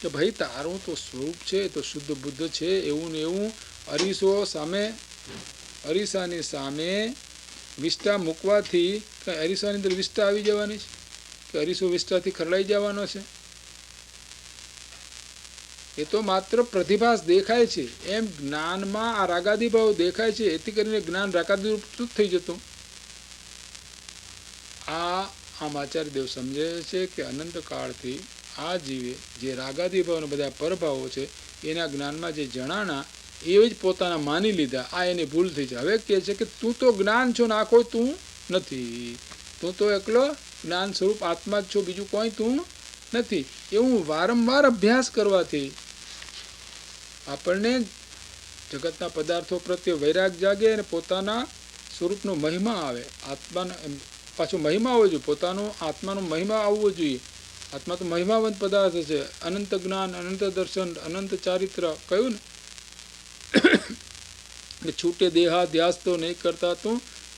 કે ભાઈ તારું તો સ્વરૂપ છે, તો શુદ્ધ બુદ્ધ છે, એવું ને એવું અરીસો સામે, અરીસાની સામે વિષ્ટા મૂકવાથી કંઈ અરીસાની અંદર વિષ્ટા આવી જવાની છે કે અરીસો વિષ્ટાથી ખરડાઈ જવાનો છે? એ તો માત્ર પ્રતિભાસ દેખાય છે. એમ જ્ઞાનમાં આ રાગાદી ભાવ દેખાય છે, એથી કરીને જ્ઞાન રાગાદી રૂપ થઈ જતું. આમ આચાર્ય દેવ સમજે છે કે અનંત કાળથી આ જીવે જે રાગાદી ભાવ અને બધા પરભાવો છે એના જ્ઞાનમાં જે જણાણા એ જ પોતાના માની લીધા, આ એની ભૂલ થઈ છે. હવે કહે છે કે તું તો જ્ઞાન છો ને આ કોઈ તું નથી, તું તો એકલો જ્ઞાન સ્વરૂપ આત્મા જ છો, બીજું કોઈ તું નથી. એવું વારંવાર અભ્યાસ કરવાથી આપણને જગતના પદાર્થો પ્રત્યે વૈરાગ જાગે અને પોતાના સ્વરૂપનો મહિમા આવે. આત્માનો પાછો મહિમા આવવો જોઈએ, પોતાનો આત્માનો મહિમા આવવો જોઈએ. આત્મા તો મહિમાવંત પદાર્થ છે. અનંત જ્ઞાન, અનંત દર્શન, અનંત ચારિત્ર કહ્યું ને, છૂટે દેહાધ્યાસ તો નહીં કરતા તું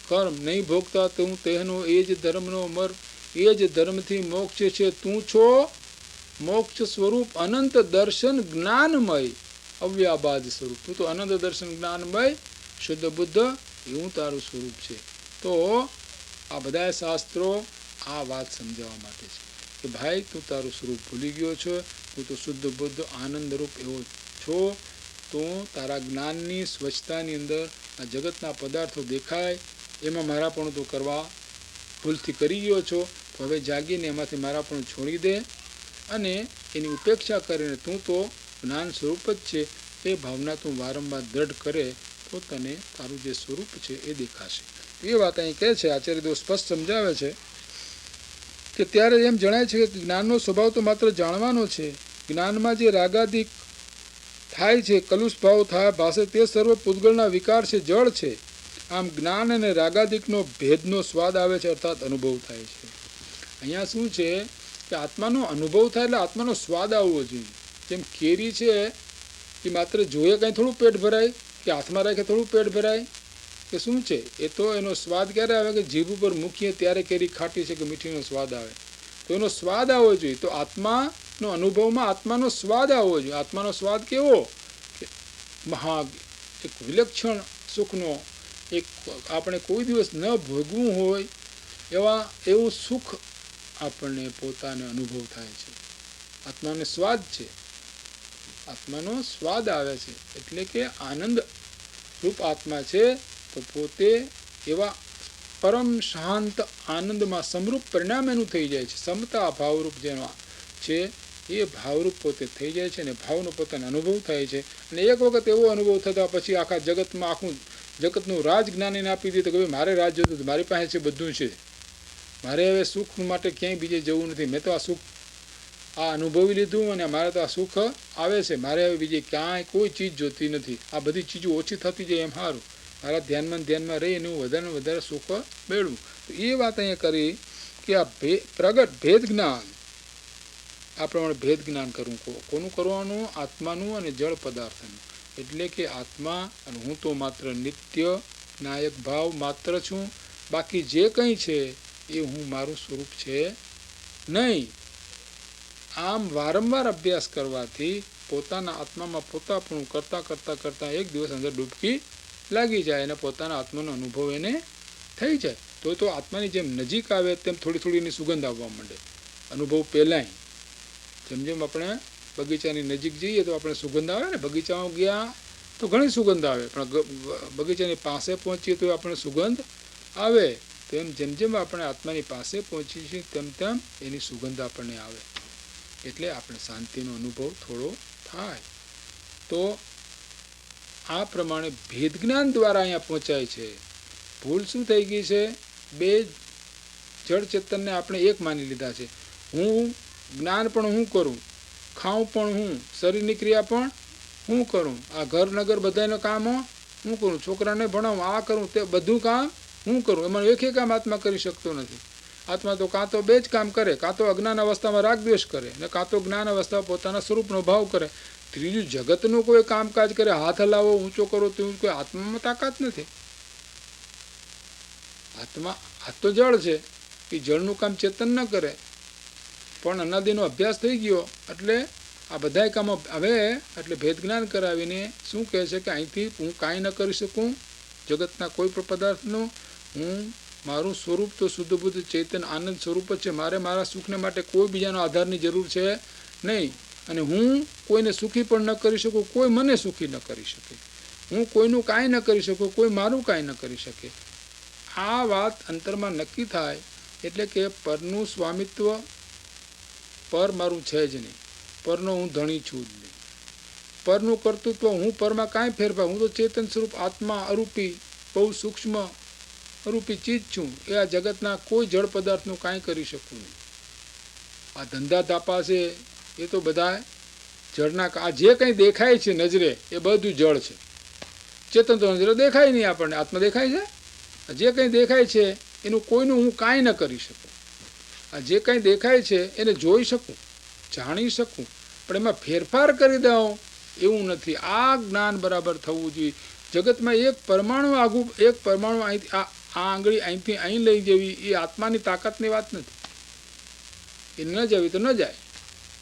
કર્મ, નહીં ભોગતા તું તેનો એ જ ધર્મનો મર, એ જ ધર્મથી મોક્ષ છે. તું છો મોક્ષ સ્વરૂપ, અનંત દર્શન જ્ઞાનમય, અવ્યાબાદ સ્વરૂપ. તું તો અનંત દર્શન જ્ઞાનમય, શુદ્ધ બુદ્ધ, એવું તારું સ્વરૂપ છે. તો આ બધા શાસ્ત્રો આ વાત સમજાવવા માટે છે કે ભાઈ તું તારું સ્વરૂપ ભૂલી ગયો છો, તું તો શુદ્ધ બુદ્ધ આનંદરૂપ એવો છો. તું તારા જ્ઞાનની સ્વચ્છતાની અંદર આ જગતના પદાર્થો દેખાય એમાં મારાપણું તું કરવા ભૂલથી કરી ગયો છો. તો હવે જાગીને એમાંથી મારાપણું છોડી દે અને એની ઉપેક્ષા કરીને તું તો જ્ઞાન સ્વરૂપ જ છે એ ભાવના તું વારંવાર દ્રઢ કરે તો તને તારું જે સ્વરૂપ છે એ દેખાશે. એ વાત અહીં કહે છે, આચાર્યદેવ સ્પષ્ટ સમજાવે છે કે ત્યારે એમ જણાય છે કે જ્ઞાનનો સ્વભાવ તો માત્ર જાણવાનો છે. જ્ઞાનમાં જે રાગાદિક થાય છે, કલુષ ભાવ થાય ભાષે, તે સર્વ પૂતગળના વિકાર છે, જળ છે. આમ જ્ઞાન અને રાગાદિકનો ભેદનો સ્વાદ આવે છે, અર્થાત અનુભવ થાય છે. અહીંયા શું છે કે આત્માનો અનુભવ થાય એટલે આત્માનો સ્વાદ આવવો જોઈએ. જેમ કેરી છે એ માત્ર જોઈએ કંઈ થોડું પેટ ભરાય, કે હાથમાં રાખે થોડું પેટ ભરાય, કે શું છે? એ તો એનો સ્વાદ ક્યારે આવે કે જીભ ઉપર મૂકીએ ત્યારે કેરી ખાટી છે કે મીઠીનો સ્વાદ આવે. તો એનો સ્વાદ આવવો જોઈએ. તો આત્માનો અનુભવમાં આત્માનો સ્વાદ આવવો જોઈએ. આત્માનો સ્વાદ કેવો? કે મહા એક વિલક્ષણ સુખનો, એક આપણે કોઈ દિવસ ન ભોગવું હોય એવું સુખ આપણને પોતાને અનુભવ થાય છે. આત્માને સ્વાદ છે, આત્માનો સ્વાદ આવે છે એટલે કે આનંદ રૂપ આત્મા છે. તો પોતે એવા પરમ શાંત આનંદમાં સમરૂપ પરિણામ એનું થઈ જાય છે. સમતા ભાવરૂપ જેનો છે એ ભાવરૂપ પોતે થઈ જાય છે અને ભાવનો પોતાનો અનુભવ થાય છે. અને એક વખત એવો અનુભવ થતા પછી આખા જગતમાં આખું જગતનું રાજ જ્ઞાન એને આપી દીધું કે ભાઈ મારે રાજ જોતું, મારી પાસે છે બધું છે, મારે હવે સુખ માટે ક્યાંય બીજે જવું નથી. મેં તો આ સુખ આ અનુભવી લીધું અને મારે તો આ સુખ આવે છે, મારે હવે બીજે ક્યાંય કોઈ ચીજ જોતી નથી. આ બધી ચીજો ઓછી થતી જાય એમ સારું, મારા ધ્યાનમાં રહીને હું વધારે વધારે સુખ મેળવું. તો એ વાત અહીંયા કરી કે આ પ્રગટ ભેદ જ્ઞાન, આ પ્રમાણે ભેદ જ્ઞાન કરવું. કોનું કરવાનું? આત્માનું અને જળ પદાર્થનું. એટલે કે આત્મા અને હું તો માત્ર નિત્ય નાયક ભાવ માત્ર છું, બાકી જે કંઈ છે એ હું મારું સ્વરૂપ છે નહીં. આમ વારંવાર અભ્યાસ કરવાથી પોતાના આત્મામાં પોતાપણું કરતાં એક દિવસ અંદર ડૂબકી લાગી જાય અને પોતાના આત્માનો અનુભવ એને થઈ જાય. તો આત્માની જેમ નજીક આવે તેમ થોડી થોડી એની સુગંધ આવવા માંડે. અનુભવ પહેલાંય જેમ જેમ આપણે બગીચાની નજીક જઈએ તો આપણે સુગંધ આવે ને, બગીચામાં ગયા તો ઘણી સુગંધ આવે, પણ બગીચાની પાસે પહોંચીએ તો આપણે સુગંધ આવે. તેમ જેમ જેમ આપણે આત્માની પાસે પહોંચીએ છીએ તેમ તેમ એની સુગંધ આપણને આવે. એટલે આપણે શાંતિનો અનુભવ થોડો થાય. તો આ પ્રમાણે ભેદ જ્ઞાન દ્વારા અહીંયા પહોંચાય છે. ભૂલ શું થઈ ગઈ છે? બે જળ ચેતનને આપણે એક માની લીધા છે. હું જ્ઞાન પણ હું કરું, ખાઉં પણ હું, શરીરની ક્રિયા પણ હું કરું, આ ઘર નગર બધાના કામો હું કરું, છોકરાને ભણાવું, આ કરું, તે બધું કામ હું કરું. એમાં એક કામ આત્મા કરી શકતો નથી. આત્મા તો કાં તો બે જ કામ કરે, કાં તો અજ્ઞાન અવસ્થામાં રાગદ્વેષ કરે ને કાં તો જ્ઞાન અવસ્થામાં પોતાના સ્વરૂપનો ભાવ કરે. ત્રીજું જગતનું કોઈ કામકાજ કરે, હાથ હલાવો, ઊંચો કરો, તેવું કોઈ આત્મામાં તાકાત નથી. આત્મા હાથ તો જળ છે, એ જળનું કામ ચેતન ન કરે, પણ અનાદિનો અભ્યાસ થઈ ગયો એટલે આ બધા કામો હવે એટલે ભેદ જ્ઞાન કરાવીને શું કહે છે કે અહીંથી હું કાંઈ ન કરી શકું જગતના કોઈ પણ પદાર્થનું. હું મારું સ્વરૂપ તો શુદ્ધ બુદ્ધ ચૈતન્ય આનંદ સ્વરૂપ જ છે. મારે મારા સુખને માટે કોઈ બીજાનો આધારની જરૂર છે નહીં. અને હું કોઈને સુખી પણ ન કરી શકું, કોઈ મને સુખી ન કરી શકે. હું કોઈનું કાંઈ ન કરી શકું, કોઈ મારું કાંઈ ન કરી શકે. આ વાત અંતરમાં નક્કી થાય એટલે કે પરનું સ્વામિત્વ પર મારું છે જ નહીં, પરનો હું ધણી છું જ નહીં. પરનું કર્તૃત્વ, હું પરમાં કાંઈ ફેરફાર, હું તો ચેતન સ્વરૂપ આત્મા અરૂપી બહુ સૂક્ષ્મ અરૂપી ચીજ છું. એ આ જગતના કોઈ જળ પદાર્થનું કાંઈ કરી શકું નહીં. આ ધંધા ધાપા છે એ તો બધા જળના, આ જે કંઈ દેખાય છે નજરે એ બધું જળ છે. ચેતન તો નજરે દેખાય નહીં આપણને, આત્મા દેખાય છે. જે કંઈ દેખાય છે એનું કોઈનું હું કાંઈ ન કરી શકું. આ જે કંઈ દેખાય છે એને જોઈ શકું, જાણી શકું, પણ એમાં ફેરફાર કરી દઉં એવું નથી. આ જ્ઞાન બરાબર થવું જોઈએ. જગતમાં એક પરમાણુ આગું, એક પરમાણુ અહીંથી આ આંગળી અહીંથી અહીં લઈ જવી એ આત્માની તાકાતની વાત નથી. એ ન જવી તો ન જાય,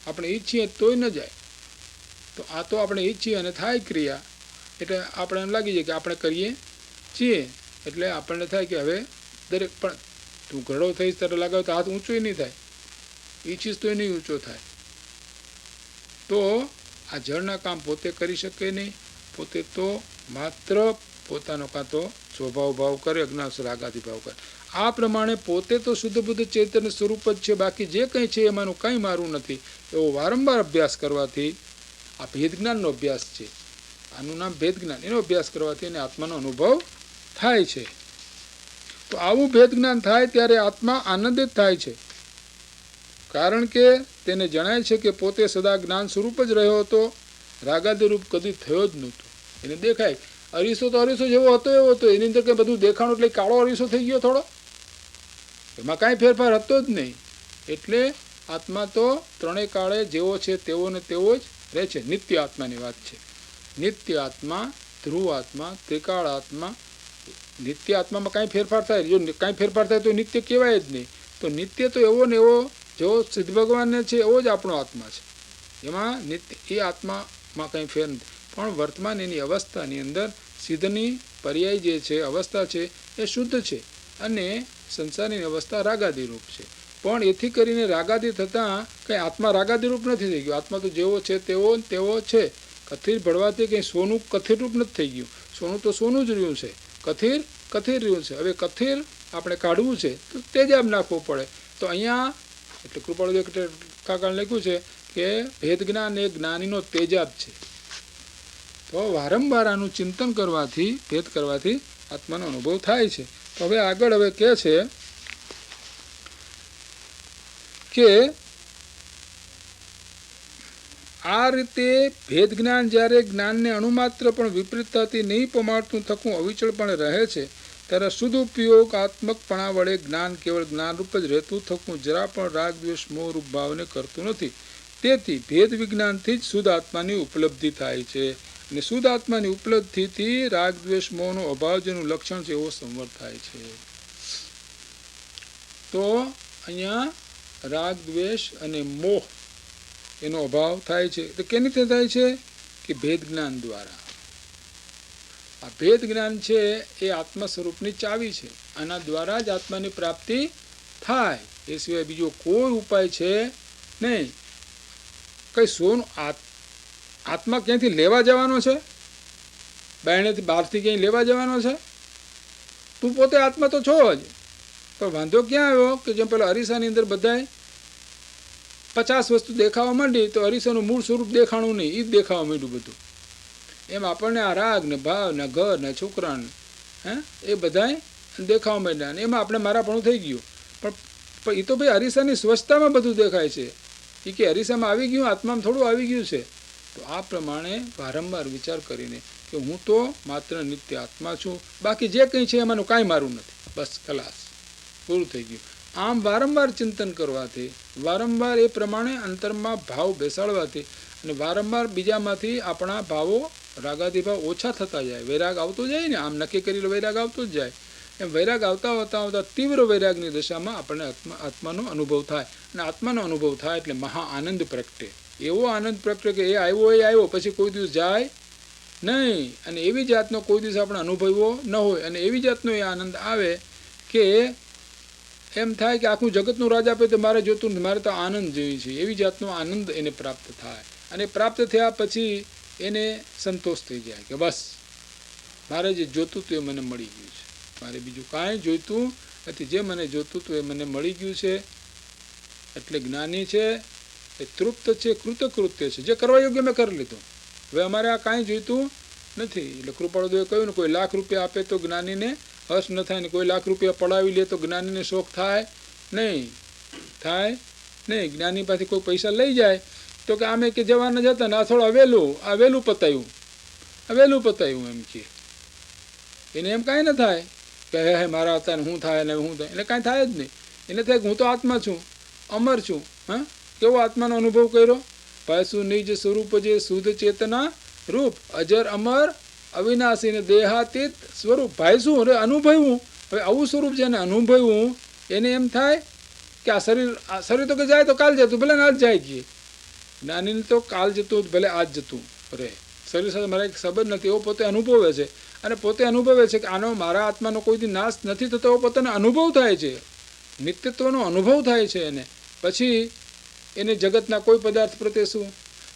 આપણે ઈચ્છીએ તોય ન જાય. તો આ તો આપણે ઈચ્છીએ અને થાય ક્રિયા એટલે આપણે એમ લાગી જાય કે આપણે કરીએ છીએ. એટલે આપણને થાય કે હવે દરેક, પણ તું ઘડો થઈશ ત્યારે લગાવ તો હાથ ઊંચો નહીં થાય, ઈચ્છીશ તો નહીં ઊંચો થાય. તો આ જળના કામ પોતે કરી શકે નહીં. પોતે તો માત્ર પોતાનો કાં તો સ્વભાવ ભાવ કરે, અજ્ઞાન રાગાથી ભાવ કરે. આ પ્રમાણે પોતે તો શુદ્ધ બુદ્ધ ચૈતન્ય સ્વરૂપ જ છે, બાકી જે કંઈ છે એમાંનું કંઈ મારું નથી. એવો વારંવાર અભ્યાસ કરવાથી, આ ભેદ જ્ઞાનનો અભ્યાસ છે, આનું નામ ભેદ જ્ઞાન, એનો અભ્યાસ કરવાથી એને આત્માનો અનુભવ થાય છે. તો આવું ભેદ જ્ઞાન થાય ત્યારે આત્મા આનંદિત થાય છે, કારણ કે તેને જણાય છે કે પોતે સદા જ્ઞાન સ્વરૂપ જ રહ્યો હતો, રાગાદી રૂપ કદી થયો જ નહોતો. એને દેખાય અરીસો તો અરીસો જેવો હતો એવો હતો, એની અંદર કંઈ બધું દેખાણું એટલે કાળો અરીસો થઈ ગયો થોડો, એમાં કાંઈ ફેરફાર હતો જ નહીં. એટલે આત્મા તો ત્રણેય કાળે જેવો છે તેવો ને તેવો જ રહે છે. નિત્ય આત્માની વાત છે. નિત્ય આત્મા, ધ્રુવ આત્મા, ત્રિકાળ આત્મા. નિત્ય આત્મામાં કાંઈ ફેરફાર થાય, જો કાંઈ ફેરફાર થાય તો નિત્ય કહેવાય જ નહીં. તો નિત્ય તો એવો ને એવો જેવો સિદ્ધ ભગવાનને છે એવો જ આપણો આત્મા છે. એમાં નિત્ય એ આત્મામાં કંઈ ફેર નથી. પણ વર્તમાન એની અવસ્થાની અંદર સિદ્ધની પર્યાય જે છે અવસ્થા છે એ શુદ્ધ છે, અને સંસારની અવસ્થા રાગાદી રૂપ છે. પણ એથી કરીને રાગાદી થતાં કંઈ આત્મા રાગાદી રૂપ નથી થઈ ગયો. આત્મા તો જેવો છે તેવો છે. કથિર ભળવાથી કંઈ સોનું કથિર રૂપ નથી થઈ ગયું. સોનું તો સોનું જ રહ્યું છે, કથિર કથિર રહ્યું છે. હવે કથિર આપણે કાઢવું છે તો તેજાબ નાખવો પડે. તો અહીંયા એટલે કૃપાળુ કાકાએ લખ્યું છે કે ભેદ જ્ઞાન એ જ્ઞાનીનો તેજાબ છે. તો વારંવાર આનું ચિંતન કરવાથી, ભેદ કરવાથી આત્માનો અનુભવ થાય છે. તો હવે આગળ હવે કહે છે કે આ રીતે ભેદ જ્ઞાન જ્યારે જ્ઞાનને અણુમાત્ર પણ વિપરીતતાથી નહીં પમાડતું થકું અવિચળ પણ રહે છે, ત્યારે શુદ્ધ ઉપયોગાત્મકપણા વડે જ્ઞાન કેવળ જ્ઞાનરૂપ જ રહેતું થકું જરા પણ રાગ દ્વેષ મોહ રૂપ ભાવને કરતું નથી. તેથી ભેદ વિજ્ઞાનથી જ શુદ્ધ આત્માની ઉપલબ્ધિ થાય છે, અને શુદ્ધ આત્માની ઉપલબ્ધિથી રાગ દ્વેષ મોહનો અભાવ જેનું લક્ષણ છે એવો સંવર થાય છે. તો અહીંયા રાગ દ્વેષ અને મોહ એનો અભાવ થાય છે. તો કેનીથી થાય છે કે ભેદ જ્ઞાન દ્વારા. આ ભેદ જ્ઞાન છે એ આત્મા સ્વરૂપની ચાવી છે. આના દ્વારા જ આત્માની પ્રાપ્તિ થાય, એ સિવાય બીજો કોઈ ઉપાય છે નહીં. કઈ સોનું આત્મા ક્યાંથી લેવા જવાનો છે? બાયણેથી બહારથી ક્યાંય લેવા જવાનો છે? તું પોતે આત્મા તો છો જ, પણ વાંધો ક્યાં આવ્યો કે જેમ પેલા અરીસાની અંદર બધાય 50 વસ્તુ દેખાવા માંડી તો અરીસાનું મૂળ સ્વરૂપ દેખાણું નહીં, એ જ દેખાવા માંડ્યું બધું. એમ આપણને આ રાગ ને ભાવ ને ઘર ને છોકરા ને એ બધાય દેખાવા માંડ્યા, અને એમાં આપણે મારાપણું થઈ ગયું. પણ એ તો ભાઈ અરીસાની સ્વચ્છતામાં બધું દેખાય છે. એ કે અરીસામાં આવી ગયું, આત્મામાં થોડું આવી ગયું છે. તો આ પ્રમાણે વારંવાર વિચાર કરીને કે હું તો માત્ર નિત્ય આત્મા છું, બાકી જે કંઈ છે એમાંનું કાંઈ મારું નથી, બસ ખલાસ, પૂરું થઈ ગયું. આમ વારંવાર ચિંતન કરવાથી, વારંવાર એ પ્રમાણે અંતરમાં ભાવ બેસાડવાથી, અને વારંવાર બીજામાંથી આપણા ભાવો રાગાદી ભાવ ઓછા થતા જાય, વૈરાગ આવતો જાય ને, આમ નક્કી કરી વૈરાગ આવતો જ જાય. એમ વૈરાગ આવતા આવતા તીવ્ર વૈરાગની દશામાં આપણને આત્માનો અનુભવ થાય, અને આત્માનો અનુભવ થાય એટલે મહા આનંદ પ્રગટે. એવો આનંદ પ્રગટે કે એ આવ્યો પછી કોઈ દિવસ જાય નહીં, અને એવી જાતનો કોઈ દિવસ આપણે અનુભવ્યો ન હોય, અને એવી જાતનો એ આનંદ આવે કે એમ થાય કે આખું જગતનું રાજ આપે તો મારે જોતું નથી, મારે તો આનંદ જોઈએ છે. એવી જાતનો આનંદ એને પ્રાપ્ત થાય, અને પ્રાપ્ત થયા પછી એને સંતોષ થઈ જાય કે બસ મારે જે જોતું હતું એ મને મળી ગયું છે, મારે બીજું કાંઈ જોઈતું નથી, જે મને જોતું હતું એ મને મળી ગયું છે. એટલે જ્ઞાની છે એ તૃપ્ત છે, કૃતકૃત્ય છે, જે કરવા યોગ્ય મેં કરી લીધું, હવે અમારે આ કાંઈ જોઈતું નથી. એટલે કૃપાળુદેવે કહ્યું ને, કોઈ લાખ રૂપિયા આપે તો જ્ઞાનીને હર્ષ ન થાય ને કોઈ લાખ રૂપિયા પડાવી લે તો જ્ઞાનીને શોખ થાય નહીં. જ્ઞાની પાસેથી કોઈ પૈસા લઈ જાય તો કે આમે કે જવાના જતા ને આ થોડા વહેલું પતાયું એમ કે એને એમ કાંઈ ન થાય કે હે મારા હતા ને શું થાય ને શું થાય, એને કાંઈ થાય જ નહીં. એને થાય કે હું તો આત્મા છું, અમર છું. હા, કેવો આત્માનો અનુભવ કર્યો? પાછું નિજ સ્વરૂપ જે શુદ્ધ ચેતના રૂપ અજર અમર અવિનાશી ને દેહાતીત સ્વરૂપ. ભાઈ શું અરે અનુભવ્યું. હવે આવું સ્વરૂપ જેને અનુભવ્યું એને એમ થાય કે આ શરીર તો કે જાય તો કાલ જતું, ભલે આજ જાય કે જ્ઞાનીને તો કાલ જતું ભલે આજ જતું રહે. શરીર સાથે મારા એક સંબંધ નથી એવો પોતે અનુભવે છે. અને પોતે અનુભવે છે કે આનો મારા આત્માનો કોઈથી નાશ નથી થતો એવો પોતાને અનુભવ થાય છે. નિત્યત્વનો અનુભવ થાય છે એને. પછી એને જગતના કોઈ પદાર્થ પ્રત્યે શું,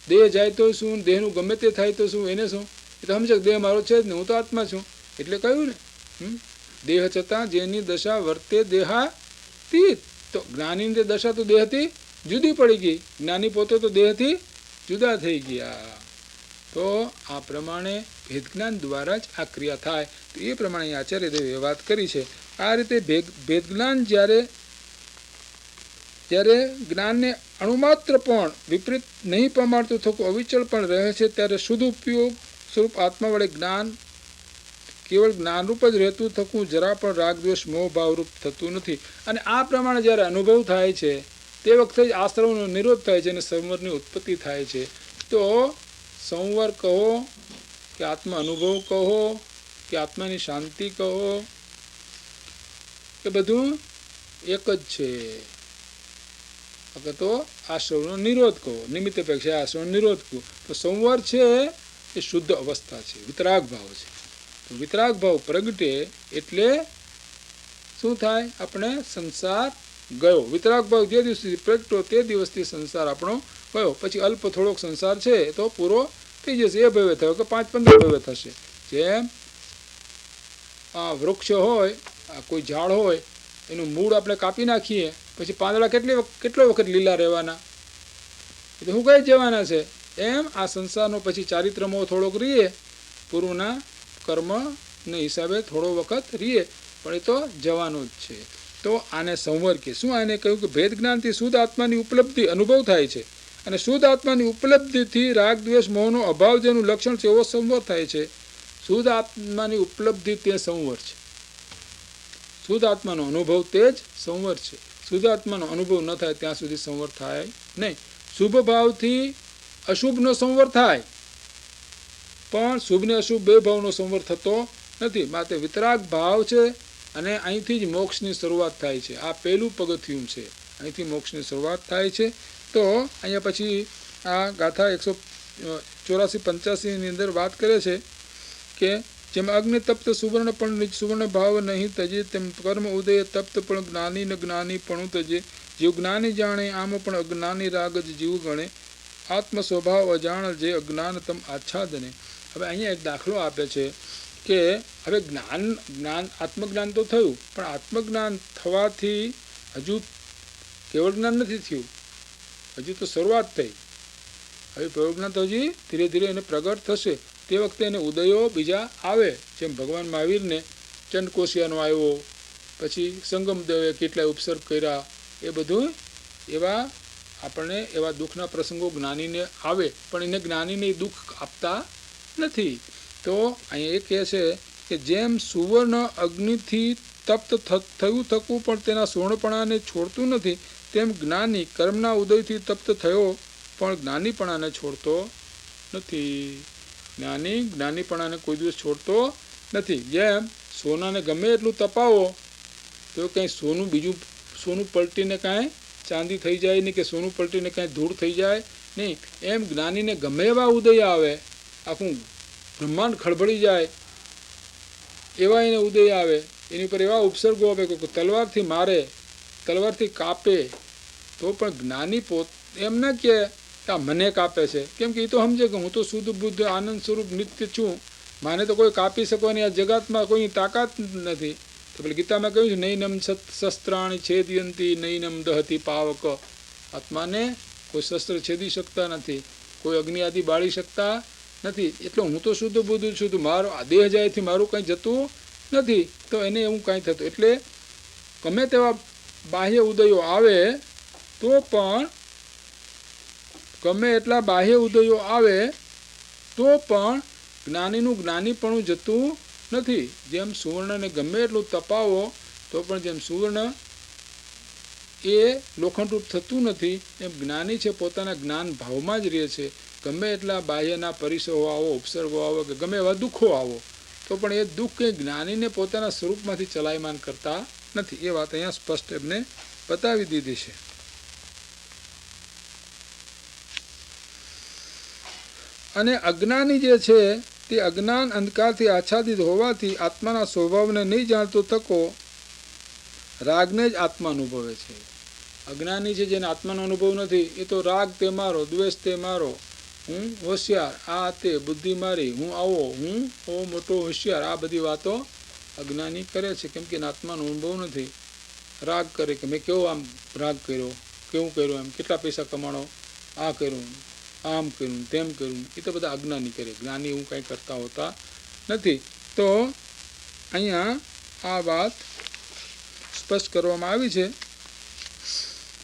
દેહ જાય તો શું, દેહનું ગમે તે થાય તો શું, એને શું? એ તો સમજે દેહ મારો છે જ ને, હું તો આત્મા છું. એટલે કહ્યું ને, દેહ છતાં જેની દશા વર્તે દેહાતીત. તો જ્ઞાનીની દશા તો દેહથી જુદી પડી ગઈ. જ્ઞાની પોતે તો દેહથી જુદા થઈ ગયા. તો આ પ્રમાણે ભેદજ્ઞાન દ્વારા જ આ ક્રિયા થાય. તો એ પ્રમાણે આચાર્ય દેવે વાત કરી છે. આ રીતે ભેદજ્ઞાન જ્યારે જ્ઞાનને અણુમાત્ર પણ વિપરીત નહીં પમાડતું થતું અવિચળ પણ રહે છે, ત્યારે શુદ્ધ ઉપયોગ સ્વરૂપ આત્મા વડે જ્ઞાન કેવળ જ્ઞાનરૂપ જ રહેતું થતું, જરા પણ રાગ દ્વેષ મોહ ભાવરૂપ થતું નથી. અને આ પ્રમાણે જ્યારે અનુભવ થાય છે તે વખતે જ આશ્રવનો નિરોધ થાય છે અને સંવરની ઉત્પત્તિ થાય છે. તો સંવર કહો કે આત્મા અનુભવ કહો કે આત્માની શાંતિ કહો કે બધું એક જ છે. તો આશ્રવનો નિરોધ કહો, નિમિત્ત અપેક્ષા આશ્રવનો નિરોધ કહો. તો સંવર છે એ શુદ્ધ અવસ્થા છે, વિતરાગ ભાવ છે. તો વિતરાગ ભાવ પ્રગટે એટલે શું થાય? આપણે સંસાર ગયો. વિતરાગ ભાવ જે દિવસથી પ્રગટો તે દિવસથી સંસાર આપણો ગયો. પછી અલ્પ થોડોક સંસાર છે તો પૂરો થઈ જશે. એ ભવે થયો કે 5-15 ભવે થશે. જેમ આ વૃક્ષ હોય, આ કોઈ ઝાડ હોય, એનું મૂળ આપણે કાપી નાખીએ પછી પાંદડા કેટલો વખત લીલા રહેવાના? એ તો સુકાઈ જવાના છે. એમ આ સંસારનો પછી ચારિત્રમો થોડોક રહીએ, પૂર્વના કર્મને હિસાબે થોડો વખત રહીએ, પણ એ તો જવાનું જ છે. તો આને સંવર કે શું? આને કહ્યું કે ભેદ જ્ઞાનથી શુદ્ધ આત્માની ઉપલબ્ધિ અનુભવ થાય છે. અને શુદ્ધ આત્માની ઉપલબ્ધિથી રાગ દ્વેષ મોહનો અભાવ જેનું લક્ષણ છે એવો સંવર થાય છે. શુદ્ધ આત્માની ઉપલબ્ધિ તે સંવર છે. શુદ્ધ આત્માનો અનુભવ તે જ સંવર છે. શુદ્ધ આત્માનો અનુભવ ન થાય ત્યાં સુધી સંવર થાય નહીં. શુભ ભાવથી અશુભનો સંવર થાય, પણ શુભ ને અશુભ બે ભાવનો સંવર થતો નથી. માટે વિતરાગ ભાવ છે અને અહીંથી જ મોક્ષની શરૂઆત થાય છે. આ પહેલું પગથિયું છે, અહીંથી મોક્ષની શરૂઆત થાય છે. તો અહીંયા પછી આ ગાથા 184-85 ની અંદર વાત કરે છે કે જેમ અગ્નિ તપ્ત સુવર્ણ પણ સુવર્ણ ભાવ નહીં તજે, તેમ કર્મ ઉદય તપ્ત પણ જ્ઞાની ન જ્ઞાની પણ તજે. જીવ જ્ઞાની જાણે આમ પણ અજ્ઞાની રાગ જ જીવ ગણે, આત્મ સ્વભાવ અજાણ જે અજ્ઞાન તમ આચ્છાદને. હવે અહીંયા એક દાખલો આપે છે કે હવે જ્ઞાન આત્મજ્ઞાન તો થયું, પણ આત્મજ્ઞાન થવાથી હજુ કેવળ જ્ઞાન નથી થયું, હજુ તો શરૂઆત થઈ. હવે પ્રયોજ્ઞાન તો હજી ધીરે ધીરે એને પ્રગટ થશે. તે વખતે એને ઉદયો બીજા આવે. જેમ ભગવાન મહાવીરને ચંડકોશિયાનો આવ્યો, પછી સંગમદેવે કેટલાય ઉપસર્ગ કર્યા, એ બધું એવા આપણને એવા દુઃખના પ્રસંગો જ્ઞાનીને આવે, પણ એને જ્ઞાનીને દુઃખ આપતા નથી. તો અહીંયા એ કહે છે કે જેમ સુવર્ણ અગ્નિથી તપ્ત થયું થકું પણ તેના સુવર્ણપણાને છોડતું નથી, તેમ જ્ઞાની કર્મના ઉદયથી તપ્ત થયો પણ જ્ઞાનીપણાને છોડતો નથી. જ્ઞાનીપણાને કોઈ દિવસ છોડતો નથી. જેમ સોનાને ગમે એટલું તપાવો તો કંઈ સોનું પલટીને કાંઈ ચાંદી થઈ જાય નહીં, કે સોનું પલટીને કાંઈ ધૂળ થઈ જાય નહીં. એમ જ્ઞાનીને ગમે એવા ઉદય આવે, આખું બ્રહ્માંડ ખળબળી જાય એવા એને ઉદય આવે, એની ઉપર એવા ઉપસર્ગો આવે કે તલવારથી મારે, તલવારથી કાપે, તો પણ જ્ઞાની એમ ના કે આ મને કાપે છે. કેમ કે એ તો સમજે કે હું તો શુદ્ધ બુદ્ધ આનંદ સ્વરૂપ નિત્ય છું, માને તો કોઈ કાપી શકવાની આ જગતમાં કોઈ તાકાત નથી. તો પેલી ગીતામાં કહ્યું છે નૈનમ શસ્ત્રાણી છેદયંતી નૈનમ દહતી પાવક. આત્માને કોઈ શસ્ત્ર છેદી શકતા નથી, કોઈ અગ્નિ આદિ બાળી શકતા નથી. એટલે હું તો શુદ્ધ બુદ્ધ છું, મારો દેહ જાયથી મારું કંઈ જતું નથી, તો એને એવું કાંઈ થતું. એટલે ગમે તેવા બાહ્ય ઉદયો આવે તો પણ, ગમે એટલા બાહ્ય ઉદયો આવે તો પણ જ્ઞાનીનું જ્ઞાનીપણું જતું નથી. જેમ સુવર્ણને ગમે એટલું તપાવો તો પણ જેમ સુવર્ણ એ લોખંડરૂપ થતું નથી, એમ જ્ઞાની છે પોતાના જ્ઞાન ભાવમાં જ રહે છે. ગમે એટલા બાહ્યના પરિસરો આવો, ઉપસર્ગો આવો કે ગમે એવા દુઃખો આવો તો પણ એ દુઃખ એ જ્ઞાનીને પોતાના સ્વરૂપમાંથી ચલાયમાન કરતા નથી. એ વાત અહીંયા સ્પષ્ટ એમને બતાવી દીધી છે. અને અજ્ઞાની જે છે તે અજ્ઞાન અંધકારથી આચ્છાદિત હોવાથી આત્માના સ્વભાવને નહીં જાણતો થકો રાગને જ આત્મા અનુભવે છે. અજ્ઞાની છે જેને આત્માનો અનુભવ નથી, એ તો રાગ તે મારો, દ્વેષ તે મારો, હું હોશિયાર, આ તે બુદ્ધિ મારી, હું આવો, હું મોટો હોશિયાર, આ બધી વાતો અજ્ઞાની કરે છે. કેમ કે આત્માનો અનુભવ નથી. રાગ કરે કે મેં કેવો આમ રાગ કર્યો, કેવું કર્યું, એમ કેટલા પૈસા કમાણો, આ કર્યું, આમ કર્યું, તેમ કર્યું, એ તો બધા અજ્ઞાની કરે. જ્ઞાની એવું કંઈ કરતા હોતા નથી. તો અહીંયા આ વાત સ્પષ્ટ કરવામાં આવી છે.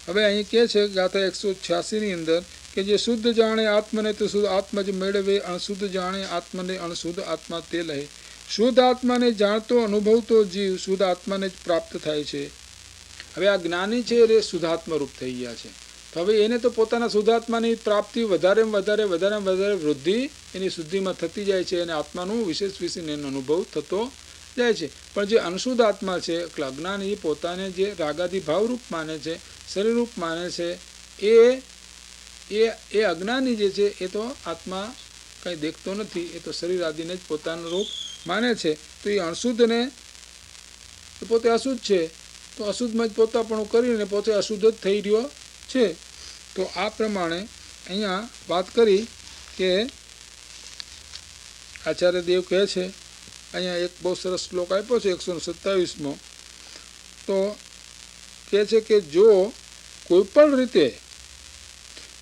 હવે અહીં કહે છે ગાથા 186ની અંદર કે જે શુદ્ધ જાણે આત્મને તો શુદ્ધ આત્મા જ મેળવે, અણશુદ્ધ જાણે આત્મને અણશુદ્ધ આત્મા તે લહે. શુદ્ધ આત્માને જાણતો અનુભવતો જીવ શુદ્ધ આત્માને જ પ્રાપ્ત થાય છે. હવે આ જ્ઞાની છે એ શુદ્ધાત્મા રૂપ થઈ ગયા છે. તો હવે એને તો પોતાના શુદ્ધાત્માની પ્રાપ્તિ વધારે વૃદ્ધિ એની શુદ્ધિમાં થતી જાય છે અને આત્માનું વિશેષ એનો અનુભવ થતો જાય છે. પણ જે અનશુદ્ધ આત્મા છે એટલે અજ્ઞાની પોતાને જે રાગાદી ભાવરૂપ માને છે, શરીરરૂપ માને છે, એ અજ્ઞાની જે છે એ તો આત્મા કંઈ દેખતો નથી, એ તો શરીર આદિને જ પોતાનું રૂપ માને છે. તો એ અણશુદ્ધને પોતે અશુદ્ધ છે, તો અશુદ્ધમાં જ પોતાપણું કરીને પોતે અશુદ્ધ જ થઈ રહ્યો છે. તો આ પ્રમાણે અહીંયા વાત કરી કે આચાર્ય દેવ કહે છે, અહીંયા એક બહુ સરસ શ્લોક આપ્યો છે 127મો. તો કહે છે કે જો કોઈપણ રીતે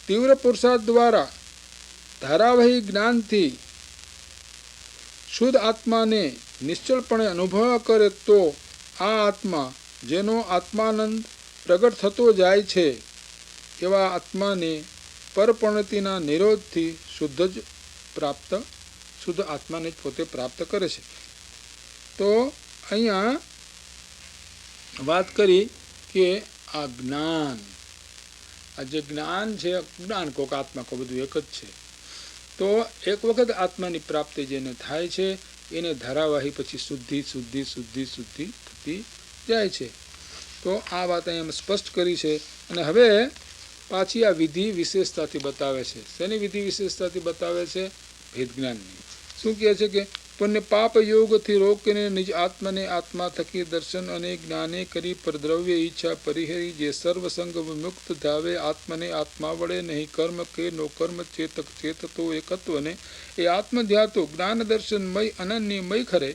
તીવ્ર પુરુષાર્થ દ્વારા ધારાવાહી જ્ઞાનથી શુદ્ધ આત્માને નિશ્ચળપણે અનુભવ કરે તો આ આત્મા જેનો આત્માનંદ પ્રગટ થતો જાય છે એવા આત્માને પરપરિણતિના નિરોધથી શુદ્ધ આત્માને જ પોતે પ્રાપ્ત કરે છે. તો અહીંયા વાત કરી કે આ જ્ઞાન, આ જે જ્ઞાન છે, જ્ઞાન કોક આત્મા કો બધું એક જ છે. તો એક વખત આત્માની પ્રાપ્તિ જેને થાય છે એને ધારાવાહી પછી શુદ્ધિ થતી જાય છે. તો આ વાત અહીંયા સ્પષ્ટ કરી છે. અને હવે પાછી આ વિધિ વિશેષતાથી બતાવે છે. શેની વિધિ વિશેષતાથી બતાવે છે? ભેદ જ્ઞાનની. શું કહે છે કે પુણ્ય પાપ યોગથી રોકીને નિજ આત્મને આત્મા થકી દર્શન અને જ્ઞાને કરી પરદ્રવ્ય ઈચ્છા પરિહરી જે સર્વસંગ મુક્ત ધાવે આત્મને આત્મા વડે નહીં કર્મ કે નો કર્મ ચેતક ચેતતો એકત્વને એ આત્મધ્યાતો જ્ઞાન દર્શન મય અનન્યમય ખરે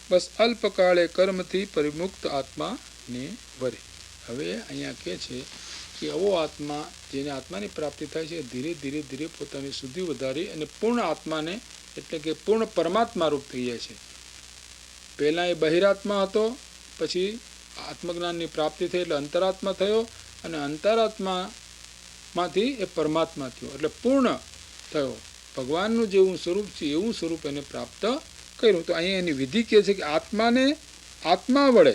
બસ અલ્પકાળે કર્મથી પરિમુક્ત આત્માને વરે. હવે અહીંયા કહે છે કે આવો આત્મા જેને આત્માની પ્રાપ્તિ થાય છે ધીરે ધીરે પોતાની શુદ્ધિ વધારી અને પૂર્ણ આત્માને એટલે કે પૂર્ણ પરમાત્મા રૂપ થઈ જાય છે. પહેલાં એ બહિરાત્મા હતો, પછી આત્મજ્ઞાનની પ્રાપ્તિ થઈ એટલે અંતરાત્મા થયો અને અંતરાત્મામાંથી એ પરમાત્મા થયો એટલે પૂર્ણ થયો. ભગવાનનું જેવું સ્વરૂપ છે એવું સ્વરૂપ એને પ્રાપ્ત કર્યું. તો અહીંયા એની વિધિ કહે છે કે આત્માને આત્મા વડે,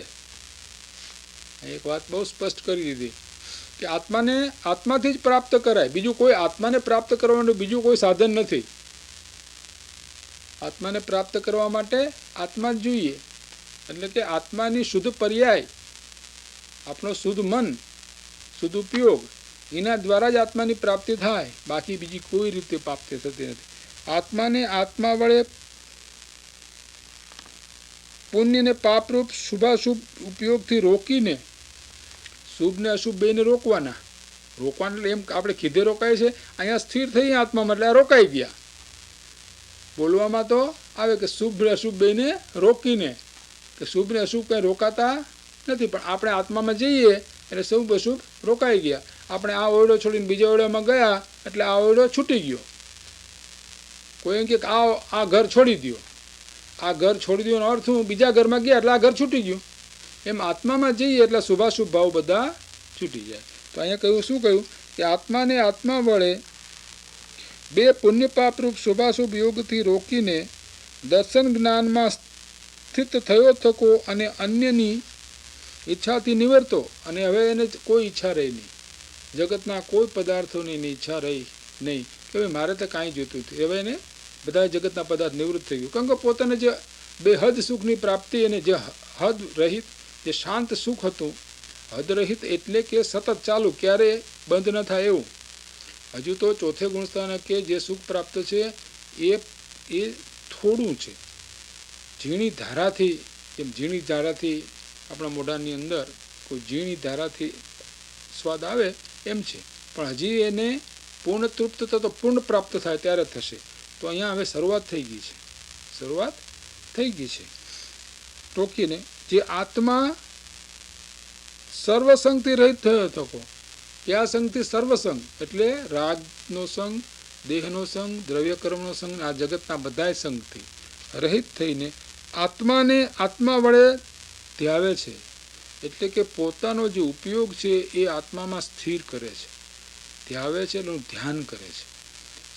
એક વાત બહુ સ્પષ્ટ કરી દીધી કે આત્માને આત્માથી જ પ્રાપ્ત કરાય. બીજું કોઈ આત્માને પ્રાપ્ત કરવાનું બીજું કોઈ સાધન નથી. આત્માને પ્રાપ્ત કરવા માટે આત્મા જ જોઈએ. એટલે કે આત્માની શુદ્ધ પર્યાય, આપણો શુદ્ધ મન, શુદ્ધ ઉપયોગ, એના દ્વારા જ આત્માની પ્રાપ્તિ થાય. બાકી બીજી કોઈ રીતે પ્રાપ્તિ થતી નથી. આત્માને આત્મા વડે પુણ્ય ને પાપરૂપ શુભાશુભ ઉપયોગથી રોકીને, શુભ ને અશુભ બેને રોકવાના. એટલે એમ આપણે કીધે રોકાય છે, અહીંયા સ્થિર થઈ આત્મામાં એટલે આ રોકાઈ ગયા. બોલવામાં તો આવે કે શુભ અશુભ બેને રોકીને, કે શુભ ને અશુભ કંઈ રોકાતા નથી, પણ આપણે આત્મામાં જઈએ એટલે શુભ અશુભ રોકાઈ ગયા. આપણે આ ઓરડો છોડીને બીજા ઓરડામાં ગયા એટલે આ ઓરડો છૂટી ગયો. કોઈ એમ કે આ ઘર છોડી દો, આ ઘર છોડી દો એનો અર્થ હું બીજા ઘરમાં ગયા એટલે આ ઘર છૂટી ગયું. એમ આત્મામાં જઈએ એટલે શુભાશુભ ભાવ બધા છૂટી જાય. તો અહીંયા કહ્યું, શું કહ્યું કે આત્માને આત્મા વડે બે પુણ્ય પાપરૂપ શુભાશુભ યોગથી રોકીને દર્શન જ્ઞાનમાં સ્થિત થયો થકો અને અન્યની ઈચ્છાથી નિવર્તો. અને હવે એને કોઈ ઈચ્છા રહી નહીં, જગતના કોઈ પદાર્થોની ઈચ્છા રહી નહીં કે ભાઈ મારે તો કાંઈ જોતું હતું. હવે એને બધા જગતના પદાર્થ નિવૃત્ત થઈ ગયું. કારણ કે પોતાને જે બેહદ સુખની પ્રાપ્તિ અને જે હદ રહિત જે શાંત સુખ હતું, હદ રહિત એટલે કે સતત ચાલુ, ક્યારે બંધ ન થાય એવું. હજુ તો ચોથે ગુણસ્થાન કે જે સુખ પ્રાપ્ત છે એ થોડું છે. ઝીણી ધારાથી, જેમ ઝીણી ધારાથી આપણા મોઢાની અંદર કોઈ ઝીણી ધારાથી સ્વાદ આવે એમ છે, પણ હજી એને પૂર્ણ તૃપ્તતા તો પૂર્ણ પ્રાપ્ત થાય ત્યારે થશે. તો અહીંયા હવે શરૂઆત થઈ ગઈ છે, શરૂઆત થઈ ગઈ છે. ટોકીને જે આત્મા સર્વસંગથી રહિત થયો થકો. કયા સંગથી? સર્વસંગ એટલે રાગનો સંગ, દેહનો સંગ, દ્રવ્યકર્મનો સંગ, આ જગતના બધા સંગથી રહિત થઈને આત્માને આત્મા વડે ધ્યાવે છે. એટલે કે પોતાનો જે ઉપયોગ છે એ આત્મામાં સ્થિર કરે છે. ધ્યાવે છે એટલે ધ્યાન કરે છે.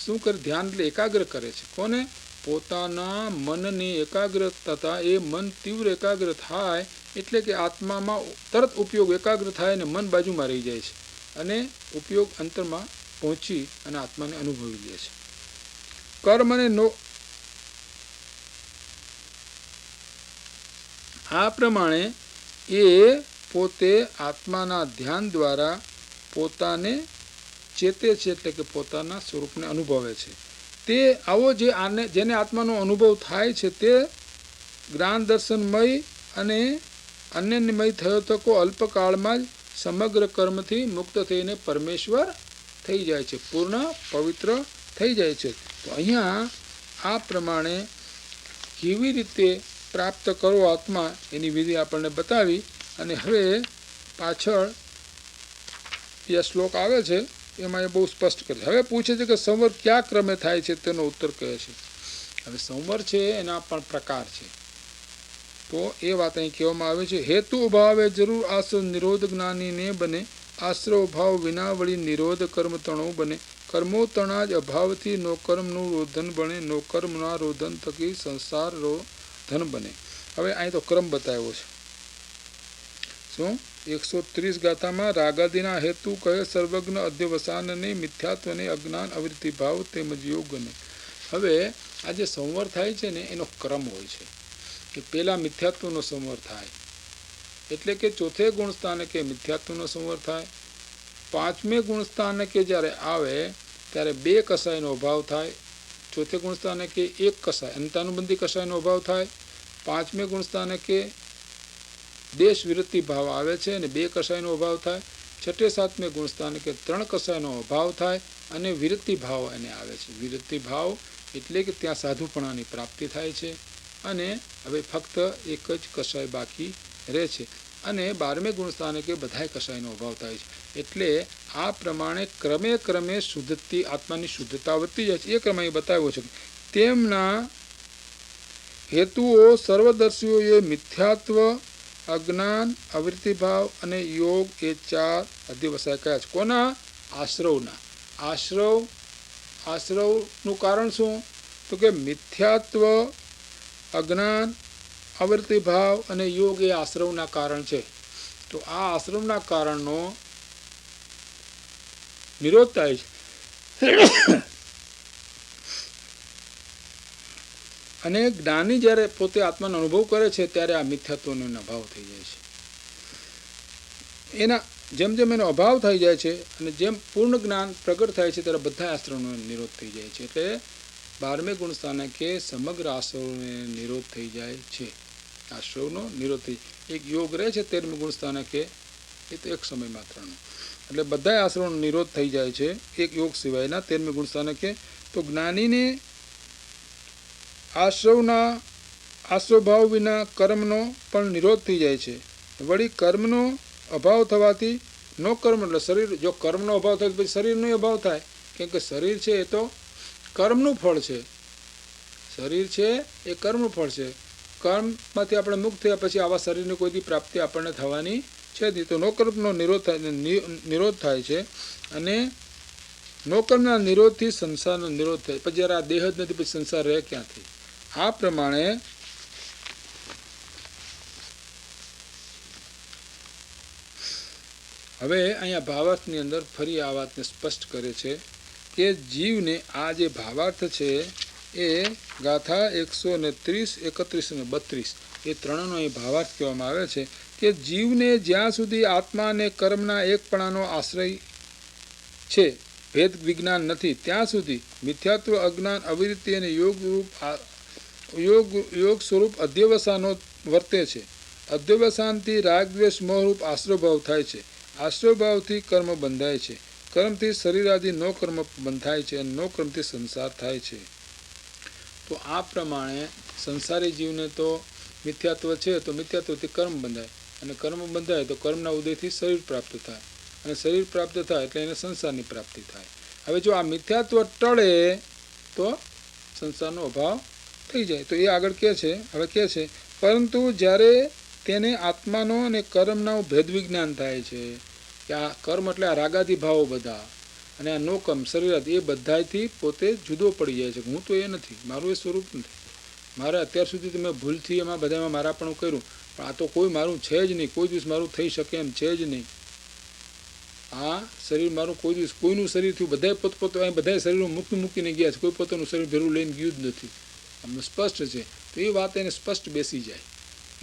શું કરે? ધ્યાન એટલે એકાગ્ર કરે છે. કોને? પોતાના મનની એકાગ્રતા. એ મન તીવ્ર એકાગ્ર થાય એટલે કે આત્મામાં તરત ઉપયોગ એકાગ્ર થાય અને મન બાજુમાં રહી જાય છે અને ઉપયોગ અંતરમાં પહોંચી અને આત્માને અનુભવી લે છે. કર્મ અને આ પ્રમાણે એ પોતે આત્માના ધ્યાન દ્વારા પોતાને ચેતે છે, એટલે કે પોતાના સ્વરૂપને અનુભવે છે. તે આવો જેને આત્માનો અનુભવ થાય છે તે જ્ઞાન દર્શનમય અને અન્યમય થયો તકો અલ્પકાળમાં જ સમગ્ર કર્મથી મુક્ત થઈને પરમેશ્વર થઈ જાય છે, પૂર્ણ પવિત્ર થઈ જાય છે. તો અહીંયા આ પ્રમાણે કેવી રીતે પ્રાપ્ત કરો આત્મા એની વિધિ આપણને બતાવી. અને હવે પાછળ જે શ્લોક આવે છે એમાં એ બહુ સ્પષ્ટ કરે છે. હવે પૂછે છે કે સંવર કયા ક્રમે થાય છે તેનો ઉત્તર કહે છે. હવે સંવર છે એના પણ પ્રકાર છે, તો એ વાત અહીં કહેવામાં આવે છે. હેતુ અભાવે જરૂર આશ્રવ નિરોધ જ્ઞાનીને બને, આશ્રવ ભાવ વિના વળી નિરોધ કર્મ તણો બને. કર્મો તણા જ અભાવથી નો કર્મનું રોધન બને, નો કર્મના રોધન થકી સંસાર રોધન બને. હવે અહીં તો ક્રમ બતાવ્યો છે. શું? 130 ગાથામાં રાગાદિના હેતુ કહે સર્વજ્ઞ અધ્યવસાનને, મિથ્યાત્વને, અજ્ઞાન અવૃત્તિ ભાવ તેમજ યોગને. હવે આ જે સંવર થાય છે ને એનો ક્રમ હોય છે કે પહેલાં મિથ્યાત્વનો સંવર થાય, એટલે કે ચોથે ગુણસ્થાને કે મિથ્યાત્વનો સંવર થાય. પાંચમે ગુણસ્થાને કે જ્યારે આવે ત્યારે 2 કસાયનો અભાવ થાય. ચોથે ગુણસ્થાને કે 1 કસાય અંતાનુબંધી કસાયનો અભાવ થાય. પાંચમે ગુણસ્થાને કે દેશ વિરતિ ભાવ આવે છે અને 2 કસાયનો અભાવ થાય. છઠ્ઠે સાતમે ગુણસ્થાને કે 3 કસાયનો અભાવ થાય અને વિરતિ ભાવ એને આવે છે. વિરતિ ભાવ એટલે કે ત્યાં સાધુપણાની પ્રાપ્તિ થાય છે અને હવે ફક્ત એક જ કસાય બાકી રહે છે. અને 12મે ગુણસ્થાને કે બધાય કસાયનો અભાવ થાય છે. એટલે આ પ્રમાણે ક્રમે ક્રમે શુદ્ધતી, આત્માની શુદ્ધતા વધતી જાય છે. એ ક્રમ અહીં બતાવ્યો છે. તેમના હેતુઓ સર્વદર્શીઓએ મિથ્યાત્વ, અજ્ઞાન, અવૃત્તિભાવ અને યોગ એ 4 અધ્યવસાય કયા છે. કોના? આશ્રવના. આશ્રવનું કારણ શું? તો કે મિથ્યાત્વ, અજ્ઞાન, અવૃત્તિભાવ અને યોગ એ આશ્રવના કારણ છે. તો આ આશ્રવના કારણનો નિરોધ થાય છે અને જ્ઞાની જ્યારે પોતે આત્માનો અનુભવ કરે છે ત્યારે આ મિથ્યાત્વનો અભાવ થઈ જાય છે. એના જેમ જેમ એનો અભાવ થઈ જાય છે અને જેમ પૂર્ણ જ્ઞાન પ્રગટ થાય છે ત્યારે બધા આશ્રવનો નિરોધ થઈ જાય છે. એટલે 12મે ગુણસ્થાને કે સમગ્ર આશ્રવનો નિરોધ થઈ જાય છે. આશ્રવનો નિરોધ થઈ એક યોગ રહે છે 13મે ગુણસ્થાને કે એ તો એક સમય માત્રનો. એટલે બધા આશ્રવનો નિરોધ થઈ જાય છે એક યોગ સિવાયના 13મે ગુણસ્થાને કે. તો જ્ઞાનીને આશ્રવભાવ વિના કર્મનો પણ નિરોધ થઈ જાય છે. વળી કર્મનો અભાવ થવાથી નો કર્મ એટલે શરીર, જો કર્મનો અભાવ થાય તો પછી શરીરનો અભાવ થાય, કેમ કે શરીર છે એ તો કર્મનું ફળ છે શરીર છે એ કર્મફળ છે. કર્મમાંથી આપણે મુક્ત થયા પછી આવા શરીરની કોઈ પ્રાપ્તિ આપણને થવાની છે નહીં. તો નોકર્મનો નિરોધ થાય છે અને નોકર્મના નિરોધથી સંસારનો નિરોધ થાય. પછી જ્યારે આ દેહ જ નથી પછી સંસાર રહે ક્યાંથી? આ પ્રમાણે હવે અહીંયા ભાવાર્થની અંદર ફરી આ વાતને સ્પષ્ટ કરે છે કે જીવને આ જે ભાવાર્થ છે એ ગાથા 130, 31 અને 32 એ ત્રણનો અહીં ભાવાર્થ કહેવામાં આવે છે કે જીવને જ્યાં સુધી આત્મા અને કર્મના એકપણાનો આશ્રય છે, ભેદ વિજ્ઞાન નથી, ત્યાં સુધી મિથ્યાત્વ, અજ્ઞાન, અવિરતિ અને યોગ સ્વરૂપ અધ્યવસાનો વર્તે છે. અધ્યવસાનથી રાગદ્વેષ મોહરૂપ આશ્રયભાવ થાય છે. આશ્રયભાવથી કર્મ બંધાય છે. કર્મથી શરીરાદિ નો કર્મ બંધાય છે અને નો કર્મથી સંસાર થાય છે. તો આ પ્રમાણે સંસારી જીવને તો મિથ્યાત્વ છે તો મિથ્યાત્વથી કર્મ બંધાય અને કર્મ બંધાય તો કર્મના ઉદયથી શરીર પ્રાપ્ત થાય અને શરીર પ્રાપ્ત થાય એટલે એને સંસારની પ્રાપ્તિ થાય. હવે જો આ મિથ્યાત્વ ટળે તો સંસારનો અભાવ થઈ જાય. તો એ આગળ કહે છે, હવે કહે છે પરંતુ જ્યારે તેને આત્માનો અને કર્મનો ભેદ વિજ્ઞાન થાય છે કે આ કર્મ એટલે આ રાગાદી ભાવો બધા અને આ નોકર્મ શરીરાદ એ બધાથી પોતે જુદો પડી જાય છે. હું તો એ નથી, મારું એ સ્વરૂપ નથી. મારે અત્યાર સુધી તો મેં ભૂલથી એમાં બધામાં મારાપણું કર્યું પણ આ તો કોઈ મારું છે જ નહીં, કોઈ દિવસ મારું થઈ શકે એમ છે જ નહીં. આ શરીર મારું કોઈ દિવસ કોઈનું શરીર થયું, બધા પોતપોતાનું બધા શરીરો મૂકીને ગયા છે, કોઈ પોતાનું શરીર ભેરું લઈને ગયું જ નથી. આમ સ્પષ્ટ છે. તો એ વાત એને સ્પષ્ટ બેસી જાય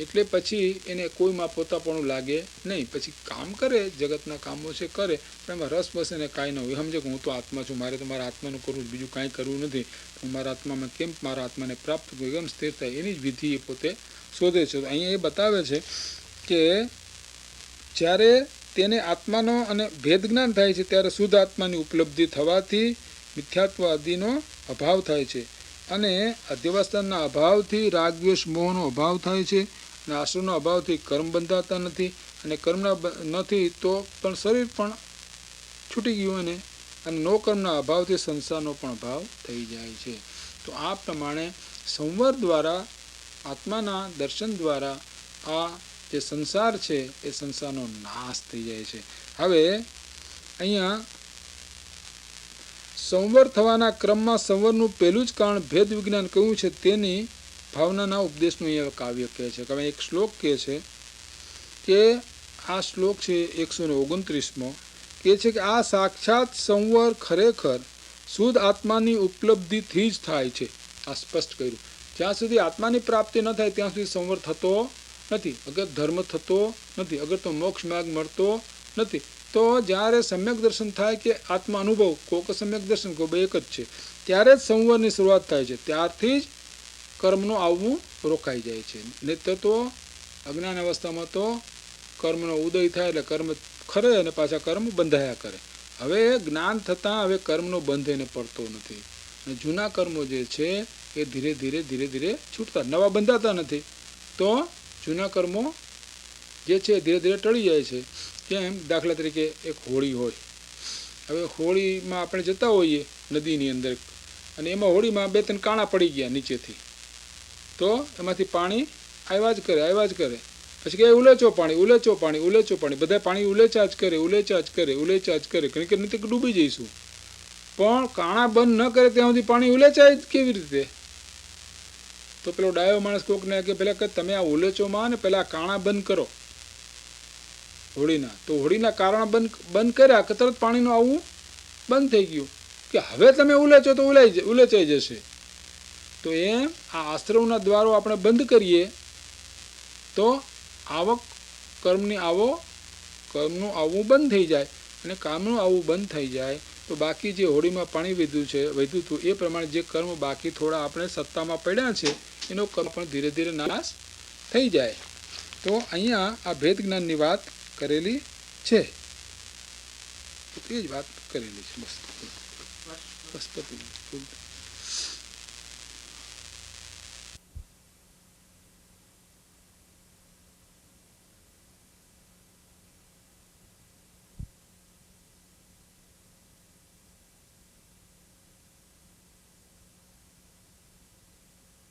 એટલે પછી એને કોઈમાં પોતાપણું લાગે નહીં. પછી કામ કરે, જગતના કામો છે કરે પણ એમાં રસ બસ એને કાંઈ ન હોય. સમજે કે હું તો આત્મા છું, મારે તો મારા આત્માનું કરવું, બીજું કાંઈ કરવું નથી. હું મારા આત્મામાં કેમ મારા આત્માને પ્રાપ્ત કરું, કેમ સ્થિર થાય, એની જ વિધિ એ પોતે શોધે છે. તો અહીંયા એ બતાવે છે કે જ્યારે તેને આત્માનો અને ભેદ જ્ઞાન થાય છે ત્યારે શુદ્ધ આત્માની ઉપલબ્ધિ થવાથી મિથ્યાત્વ આદિનો અભાવ થાય છે અને અધ્યવસ્થાનના અભાવથી રાગદ્વેષ મોહનો અભાવ થાય છે અને આશ્રયનો અભાવથી કર્મ બંધાતા નથી અને કર્મના નથી તો પણ શરીર પણ છૂટી ગયું અને નો કર્મના અભાવથી સંસારનો પણ અભાવ થઈ જાય છે. તો આ પ્રમાણે સંવર દ્વારા, આત્માના દર્શન દ્વારા આ જે સંસાર છે એ સંસારનો નાશ થઈ જાય છે. હવે અહીંયા સંવર થવાના ક્રમમાં સંવરનું પહેલું જ કારણ ભેદ વિજ્ઞાન કહ્યું છે તેની ભાવનાના ઉપદેશનું અહીંયા કાવ્ય કહે છે. હવે એક શ્લોક કહે છે કે આ શ્લોક છે 129મો, કહે છે કે આ સાક્ષાત સંવર ખરેખર શુદ્ધ આત્માની ઉપલબ્ધિથી જ થાય છે. આ સ્પષ્ટ કર્યું. જ્યાં સુધી આત્માની પ્રાપ્તિ ન થાય ત્યાં સુધી સંવર થતો નથી, અગર ધર્મ થતો નથી, અગર તો મોક્ષ માર્ગ મળતો નથી. તો જ્યારે સમ્યક દર્શન થાય કે આત્મા અનુભવ, કોક સમ્યક દર્શન કોઈ બે એક જ છે, ત્યારે જ સંવરની શરૂઆત થાય છે. ત્યારથી જ કર્મનું આવવું રોકાઈ જાય છે. નહીંતર તો અજ્ઞાન અવસ્થામાં તો કર્મનો ઉદય થાય એટલે કર્મ ખરે અને પાછા કર્મ બંધાયા કરે. હવે જ્ઞાન થતાં હવે કર્મનો બંધ એને પડતો નથી અને જૂના કર્મો જે છે એ ધીરે ધીરે છૂટતા, નવા બંધાતા નથી. તો જૂના કર્મો જે છે ધીરે ધીરે ટળી જાય છે. કેમ? દાખલા તરીકે એક હોળી હોય. હવે હોળીમાં આપણે જતા હોઈએ નદીની અંદર અને એમાં હોળીમાં 2-3 કાણા પડી ગયા નીચેથી, તો એમાંથી પાણી આવ્યા જ કરે. પછી કે ઉલેચો પાણી, બધા પાણી ઉલેચા જ કરે કારણ કે નહીં તો ડૂબી જઈશું. પણ કાણા બંધ ન કરે ત્યાં સુધી પાણી ઉલેચાય જ કેવી રીતે? તો પેલો ડાયો માણસ કોકને કે પેલા કે તમે આ ઉલેચોમાં ને પેલા કાણા બંધ કરો હોળીના. તો હોળીના કારણા બંધ કર્યા કે તરત પાણીનું આવવું બંધ થઈ ગયું કે હવે તમે ઉલેચો તો ઉલેચાઈ જશે. તો એમ આ આશ્રવના દ્વારો આપણે બંધ કરીએ તો કર્મનું આવવું બંધ થઈ જાય અને કામનું આવવું બંધ થઈ જાય. તો બાકી જે હોળીમાં પાણી વધ્યું હતું એ પ્રમાણે જે કર્મ બાકી થોડા આપણે સત્તામાં પડ્યા છે એનો કર્મ પણ ધીરે ધીરે નાશ થઈ જાય. તો અહીંયા આ ભેદ જ્ઞાનની વાત કરેલી છે. એ જ વાત કરેલી છે. બસ